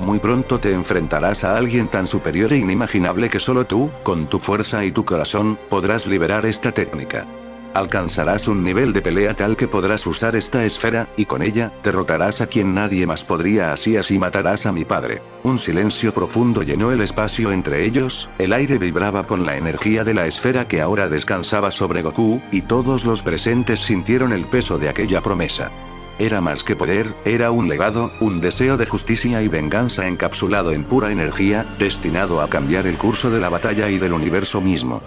A: Muy pronto te enfrentarás a alguien tan superior e inimaginable que solo tú, con tu fuerza y tu corazón, podrás liberar esta técnica. Alcanzarás un nivel de pelea tal que podrás usar esta esfera, y con ella, derrotarás a quien nadie más podría, así matarás a mi padre. Un silencio profundo llenó el espacio entre ellos, el aire vibraba con la energía de la esfera que ahora descansaba sobre Goku, y todos los presentes sintieron el peso de aquella promesa. Era más que poder, era un legado, un deseo de justicia y venganza encapsulado en pura energía, destinado a cambiar el curso de la batalla y del universo mismo.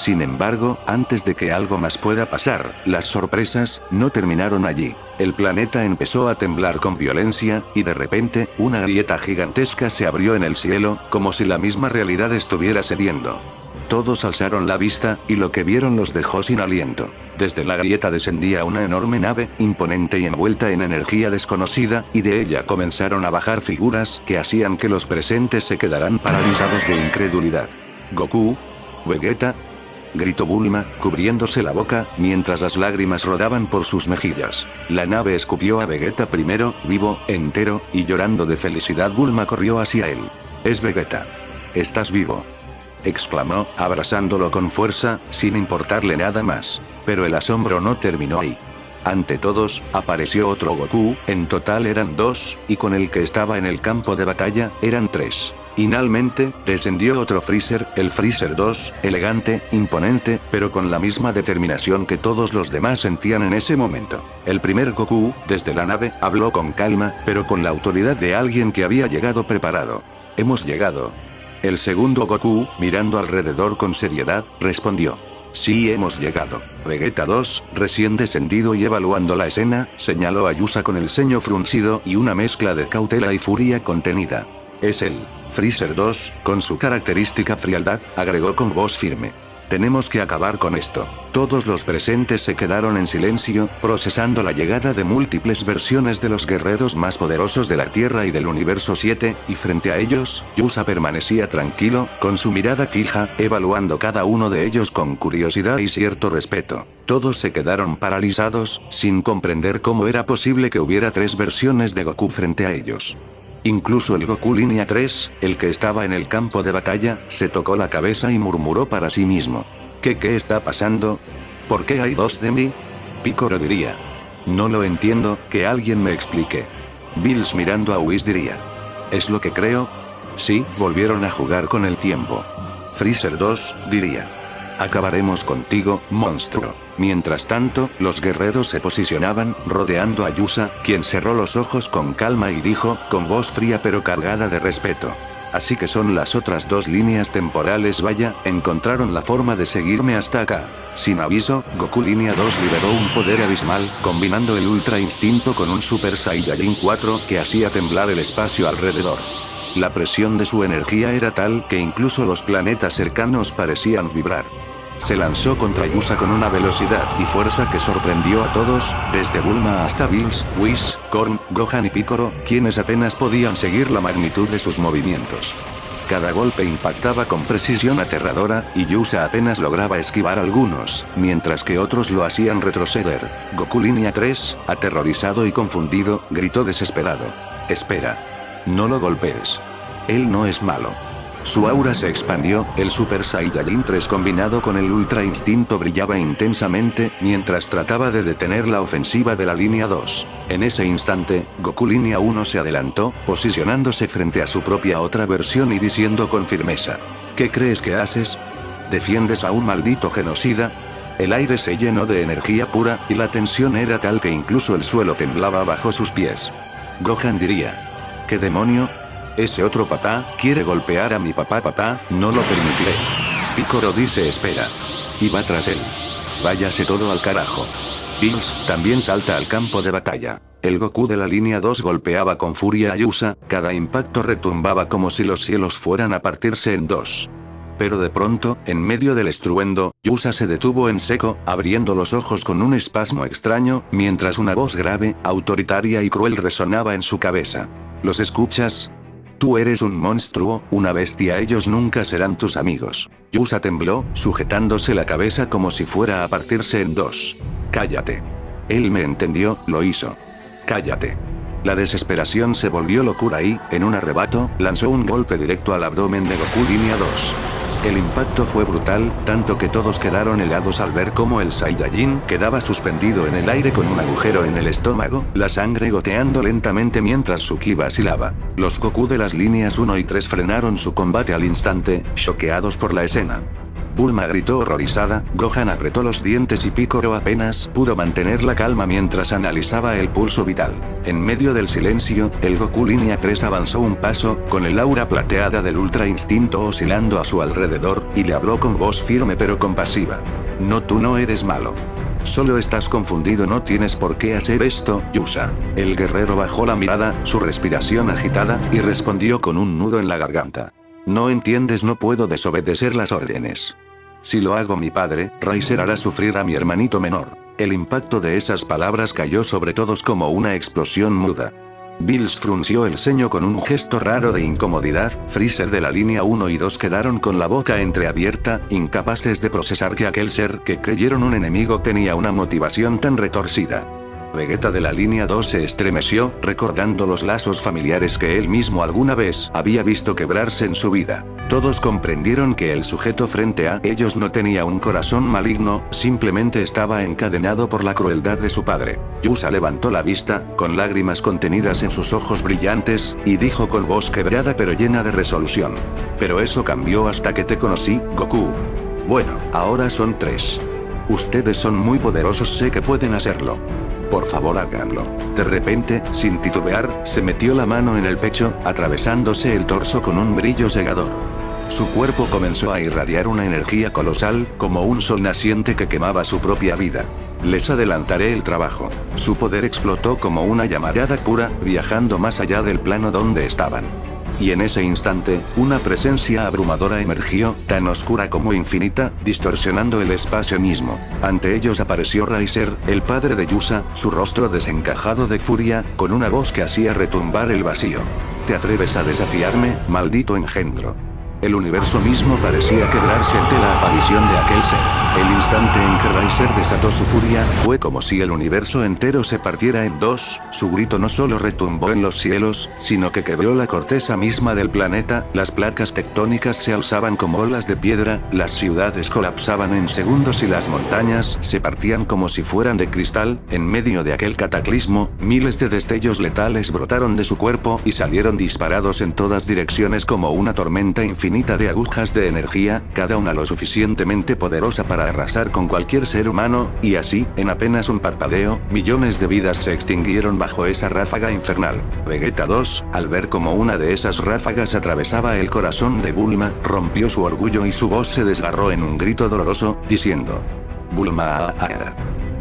A: Sin embargo, antes de que algo más pueda pasar, las sorpresas no terminaron allí. El planeta empezó a temblar con violencia, y de repente, una grieta gigantesca se abrió en el cielo, como si la misma realidad estuviera cediendo. Todos alzaron la vista, y lo que vieron los dejó sin aliento. Desde la grieta descendía una enorme nave, imponente y envuelta en energía desconocida, y de ella comenzaron a bajar figuras que hacían que los presentes se quedaran paralizados de incredulidad. «Goku, Vegeta», gritó Bulma, cubriéndose la boca, mientras las lágrimas rodaban por sus mejillas. La nave escupió a Vegeta primero, vivo, entero, y llorando de felicidad Bulma corrió hacia él. «Es Vegeta. Estás vivo», exclamó, abrazándolo con fuerza, sin importarle nada más. Pero el asombro no terminó ahí. Ante todos, apareció otro Goku, en total eran 2, y con el que estaba en el campo de batalla, eran 3. Finalmente, descendió otro Freezer, el Freezer 2, elegante, imponente, pero con la misma determinación que todos los demás sentían en ese momento. El primer Goku, desde la nave, habló con calma, pero con la autoridad de alguien que había llegado preparado. «Hemos llegado». El segundo Goku, mirando alrededor con seriedad, respondió. «Sí, hemos llegado». Vegeta 2, recién descendido y evaluando la escena, señaló a Yusa con el ceño fruncido y una mezcla de cautela y furia contenida. «Es él». Freezer 2, con su característica frialdad, agregó con voz firme. «Tenemos que acabar con esto». Todos los presentes se quedaron en silencio, procesando la llegada de múltiples versiones de los guerreros más poderosos de la Tierra y del Universo 7, y frente a ellos, Yusa permanecía tranquilo, con su mirada fija, evaluando cada uno de ellos con curiosidad y cierto respeto. Todos se quedaron paralizados, sin comprender cómo era posible que hubiera 3 versiones de Goku frente a ellos. Incluso el Goku Línea 3, el que estaba en el campo de batalla, se tocó la cabeza y murmuró para sí mismo. ¿Qué está pasando? ¿Por qué hay 2 de mí? Piccolo diría. No lo entiendo, que alguien me explique. Bills mirando a Whis diría. ¿Es lo que creo? Sí, volvieron a jugar con el tiempo. Freezer 2, diría. Acabaremos contigo, monstruo. Mientras tanto, los guerreros se posicionaban, rodeando a Yusa, quien cerró los ojos con calma y dijo, con voz fría pero cargada de respeto. Así que son las otras 2 líneas temporales, vaya, encontraron la forma de seguirme hasta acá. Sin aviso, Goku Línea 2 liberó un poder abismal, combinando el Ultra Instinto con un Super Saiyajin 4 que hacía temblar el espacio alrededor. La presión de su energía era tal que incluso los planetas cercanos parecían vibrar. Se lanzó contra Yusa con una velocidad y fuerza que sorprendió a todos, desde Bulma hasta Bills, Whis, Korn, Gohan y Piccolo, quienes apenas podían seguir la magnitud de sus movimientos. Cada golpe impactaba con precisión aterradora, y Yusa apenas lograba esquivar algunos, mientras que otros lo hacían retroceder. Goku Línea 3, aterrorizado y confundido, gritó desesperado. «Espera. No lo golpees. Él no es malo». Su aura se expandió, el Super Saiyajin 3 combinado con el Ultra Instinto brillaba intensamente, mientras trataba de detener la ofensiva de la Línea 2. En ese instante, Goku Línea 1 se adelantó, posicionándose frente a su propia otra versión y diciendo con firmeza. ¿Qué crees que haces? ¿Defiendes a un maldito genocida? El aire se llenó de energía pura, y la tensión era tal que incluso el suelo temblaba bajo sus pies. Gohan diría. ¿Qué demonio? Ese otro papá, quiere golpear a mi papá, no lo permitiré. Piccolo dice espera. Y va tras él. Váyase todo al carajo. Bills también salta al campo de batalla. El Goku de la Línea 2 golpeaba con furia a Yusa, cada impacto retumbaba como si los cielos fueran a partirse en 2. Pero de pronto, en medio del estruendo, Yusa se detuvo en seco, abriendo los ojos con un espasmo extraño, mientras una voz grave, autoritaria y cruel resonaba en su cabeza. ¿Los escuchas? Tú eres un monstruo, una bestia, ellos nunca serán tus amigos. Yusa tembló, sujetándose la cabeza como si fuera a partirse en 2. Cállate. Él me entendió, lo hizo. Cállate. La desesperación se volvió locura y, en un arrebato, lanzó un golpe directo al abdomen de Goku Línea 2. El impacto fue brutal, tanto que todos quedaron helados al ver cómo el Saiyajin quedaba suspendido en el aire con un agujero en el estómago, la sangre goteando lentamente mientras su ki vacilaba. Los Goku de las líneas 1 y 3 frenaron su combate al instante, choqueados por la escena. Bulma gritó horrorizada, Gohan apretó los dientes y Piccolo apenas pudo mantener la calma mientras analizaba el pulso vital. En medio del silencio, el Goku Línea 3 avanzó un paso, con el aura plateada del Ultra Instinto oscilando a su alrededor, y le habló con voz firme pero compasiva. No, tú no eres malo. Solo estás confundido, no tienes por qué hacer esto, Yusa. El guerrero bajó la mirada, su respiración agitada, y respondió con un nudo en la garganta. No entiendes, no puedo desobedecer las órdenes. Si lo hago mi padre, Riser hará sufrir a mi hermanito menor. El impacto de esas palabras cayó sobre todos como una explosión muda. Bills frunció el ceño con un gesto raro de incomodidad, Freezer de la línea 1 y 2 quedaron con la boca entreabierta, incapaces de procesar que aquel ser que creyeron un enemigo tenía una motivación tan retorcida. Vegeta de la línea 2 se estremeció, recordando los lazos familiares que él mismo alguna vez había visto quebrarse en su vida. Todos comprendieron que el sujeto frente a ellos no tenía un corazón maligno, simplemente estaba encadenado por la crueldad de su padre. Yusa levantó la vista, con lágrimas contenidas en sus ojos brillantes, y dijo con voz quebrada pero llena de resolución. Pero eso cambió hasta que te conocí, Goku. Bueno, ahora son 3. Ustedes son muy poderosos, sé que pueden hacerlo. Por favor háganlo. De repente, sin titubear, se metió la mano en el pecho, atravesándose el torso con un brillo cegador. Su cuerpo comenzó a irradiar una energía colosal, como un sol naciente que quemaba su propia vida. Les adelantaré el trabajo. Su poder explotó como una llamarada pura, viajando más allá del plano donde estaban. Y en ese instante, una presencia abrumadora emergió, tan oscura como infinita, distorsionando el espacio mismo. Ante ellos apareció Riser, el padre de Yusa, su rostro desencajado de furia, con una voz que hacía retumbar el vacío. ¿Te atreves a desafiarme, maldito engendro? El universo mismo parecía quebrarse ante la aparición de aquel ser. El instante en que Riser desató su furia, fue como si el universo entero se partiera en dos, su grito no solo retumbó en los cielos, sino que quebró la corteza misma del planeta, las placas tectónicas se alzaban como olas de piedra, las ciudades colapsaban en segundos y las montañas se partían como si fueran de cristal. En medio de aquel cataclismo, miles de destellos letales brotaron de su cuerpo y salieron disparados en todas direcciones como una tormenta infinita de agujas de energía, cada una lo suficientemente poderosa para arrasar con cualquier ser humano, y así, en apenas un parpadeo, millones de vidas se extinguieron bajo esa ráfaga infernal. Vegeta 2, al ver cómo una de esas ráfagas atravesaba el corazón de Bulma, rompió su orgullo y su voz se desgarró en un grito doloroso, diciendo: Bulma.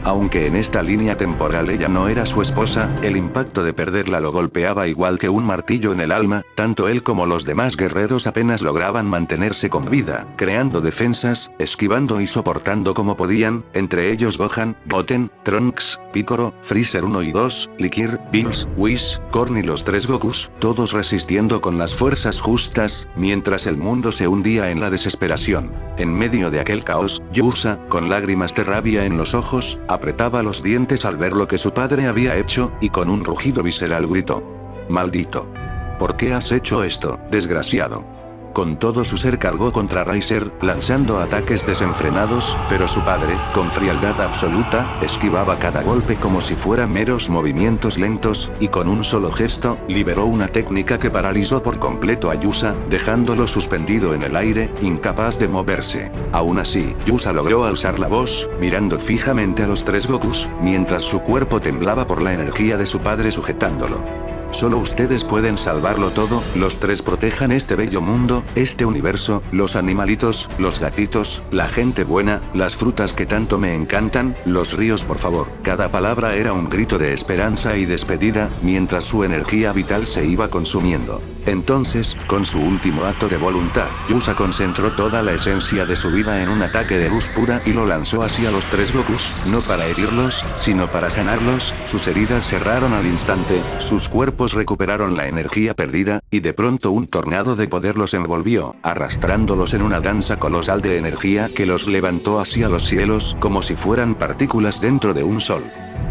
A: Aunque en esta línea temporal ella no era su esposa, el impacto de perderla lo golpeaba igual que un martillo en el alma, tanto él como los demás guerreros apenas lograban mantenerse con vida, creando defensas, esquivando y soportando como podían, entre ellos Gohan, Goten, Trunks, Piccolo, Freezer 1 y 2, Likir, Bills, Whis, Korn y los 3 Gokus, todos resistiendo con las fuerzas justas, mientras el mundo se hundía en la desesperación. En medio de aquel caos, Yusa, con lágrimas de rabia en los ojos, apretaba los dientes al ver lo que su padre había hecho, y con un rugido visceral gritó: ¡Maldito! ¿Por qué has hecho esto, desgraciado? Con todo su ser cargó contra Riser, lanzando ataques desenfrenados, pero su padre, con frialdad absoluta, esquivaba cada golpe como si fueran meros movimientos lentos, y con un solo gesto, liberó una técnica que paralizó por completo a Yusa, dejándolo suspendido en el aire, incapaz de moverse. Aún así, Yusa logró alzar la voz, mirando fijamente a los 3 Gokus, mientras su cuerpo temblaba por la energía de su padre sujetándolo. Solo ustedes pueden salvarlo todo, los 3 protejan este bello mundo, este universo, los animalitos, los gatitos, la gente buena, las frutas que tanto me encantan, los ríos por favor. Cada palabra era un grito de esperanza y despedida, mientras su energía vital se iba consumiendo. Entonces, con su último acto de voluntad, Yusa concentró toda la esencia de su vida en un ataque de luz pura y lo lanzó hacia los 3 Gokus, no para herirlos, sino para sanarlos. Sus heridas cerraron al instante, sus cuerpos recuperaron la energía perdida, y de pronto un tornado de poder los envolvió, arrastrándolos en una danza colosal de energía que los levantó hacia los cielos como si fueran partículas dentro de un sol.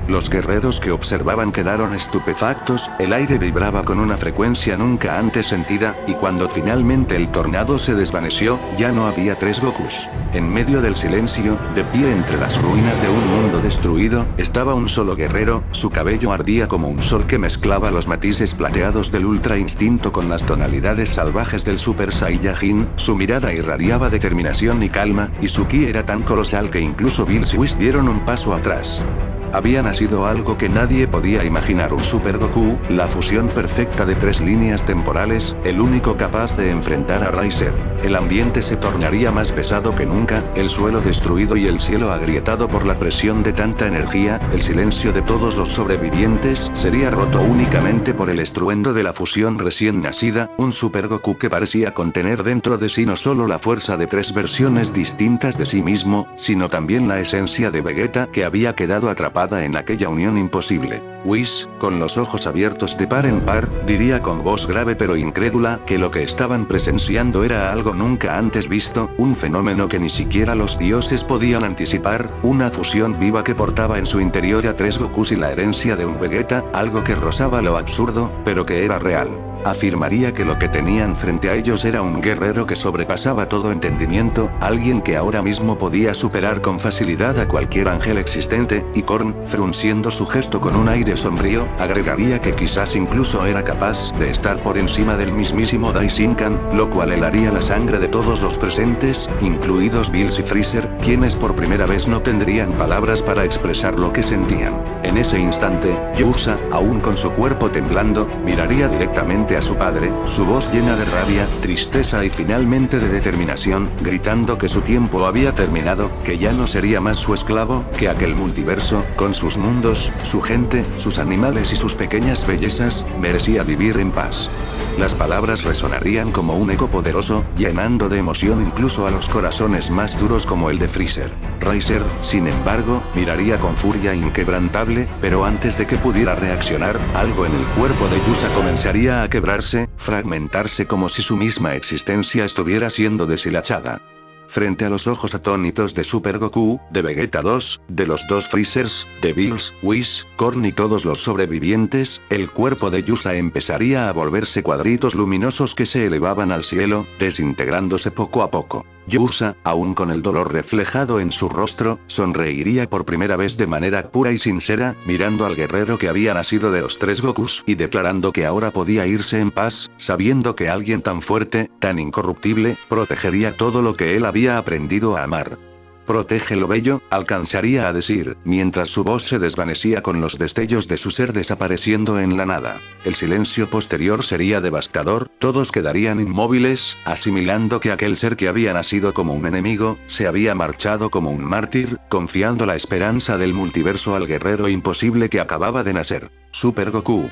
A: Los guerreros que observaban quedaron estupefactos, el aire vibraba con una frecuencia nunca antes sentida, y cuando finalmente el tornado se desvaneció, ya no había 3 Gokus. En medio del silencio, de pie entre las ruinas de un mundo destruido, estaba un solo guerrero, su cabello ardía como un sol que mezclaba los matices plateados del Ultra Instinto con las tonalidades salvajes del Super Saiyajin, su mirada irradiaba determinación y calma, y su ki era tan colosal que incluso Bills y Whis dieron un paso atrás. Había nacido algo que nadie podía imaginar, un Super Goku, la fusión perfecta de 3 líneas temporales, el único capaz de enfrentar a Riser. El ambiente se tornaría más pesado que nunca, el suelo destruido y el cielo agrietado por la presión de tanta energía, el silencio de todos los sobrevivientes sería roto únicamente por el estruendo de la fusión recién nacida, un Super Goku que parecía contener dentro de sí no solo la fuerza de 3 versiones distintas de sí mismo, sino también la esencia de Vegeta que había quedado atrapada en aquella unión imposible. Whis, con los ojos abiertos de par en par, diría con voz grave pero incrédula que lo que estaban presenciando era algo nunca antes visto, un fenómeno que ni siquiera los dioses podían anticipar, una fusión viva que portaba en su interior a 3 Gokus y la herencia de un Vegeta, algo que rozaba lo absurdo, pero que era real. Afirmaría que lo que tenían frente a ellos era un guerrero que sobrepasaba todo entendimiento, alguien que ahora mismo podía superar con facilidad a cualquier ángel existente, y Korn, frunciendo su gesto con un aire sombrío, agregaría que quizás incluso era capaz de estar por encima del mismísimo Daishinkan, lo cual helaría la sangre de todos los presentes, incluidos Bills y Freezer, quienes por primera vez no tendrían palabras para expresar lo que sentían. En ese instante, Yusa, aún con su cuerpo temblando, miraría directamente a su padre, su voz llena de rabia, tristeza y finalmente de determinación, gritando que su tiempo había terminado, que ya no sería más su esclavo, que aquel multiverso, con sus mundos, su gente, sus animales y sus pequeñas bellezas, merecía vivir en paz. Las palabras resonarían como un eco poderoso, llenando de emoción incluso a los corazones más duros como el de Freezer. Riser, sin embargo, miraría con furia inquebrantable, pero antes de que pudiera reaccionar, algo en el cuerpo de Yusa comenzaría a quebrarse, fragmentarse como si su misma existencia estuviera siendo deshilachada. Frente a los ojos atónitos de Super Goku, de Vegeta 2, de los 2 Freezers, de Bills, Whis, Korn y todos los sobrevivientes, el cuerpo de Yusa empezaría a volverse cuadritos luminosos que se elevaban al cielo, desintegrándose poco a poco. Yusa, aún con el dolor reflejado en su rostro, sonreiría por primera vez de manera pura y sincera, mirando al guerrero que había nacido de los 3 Gokus y declarando que ahora podía irse en paz, sabiendo que alguien tan fuerte, tan incorruptible, protegería todo lo que él había aprendido a amar. «Protege lo bello», alcanzaría a decir, mientras su voz se desvanecía con los destellos de su ser desapareciendo en la nada. El silencio posterior sería devastador, todos quedarían inmóviles, asimilando que aquel ser que había nacido como un enemigo, se había marchado como un mártir, confiando la esperanza del multiverso al guerrero imposible que acababa de nacer. Super Goku.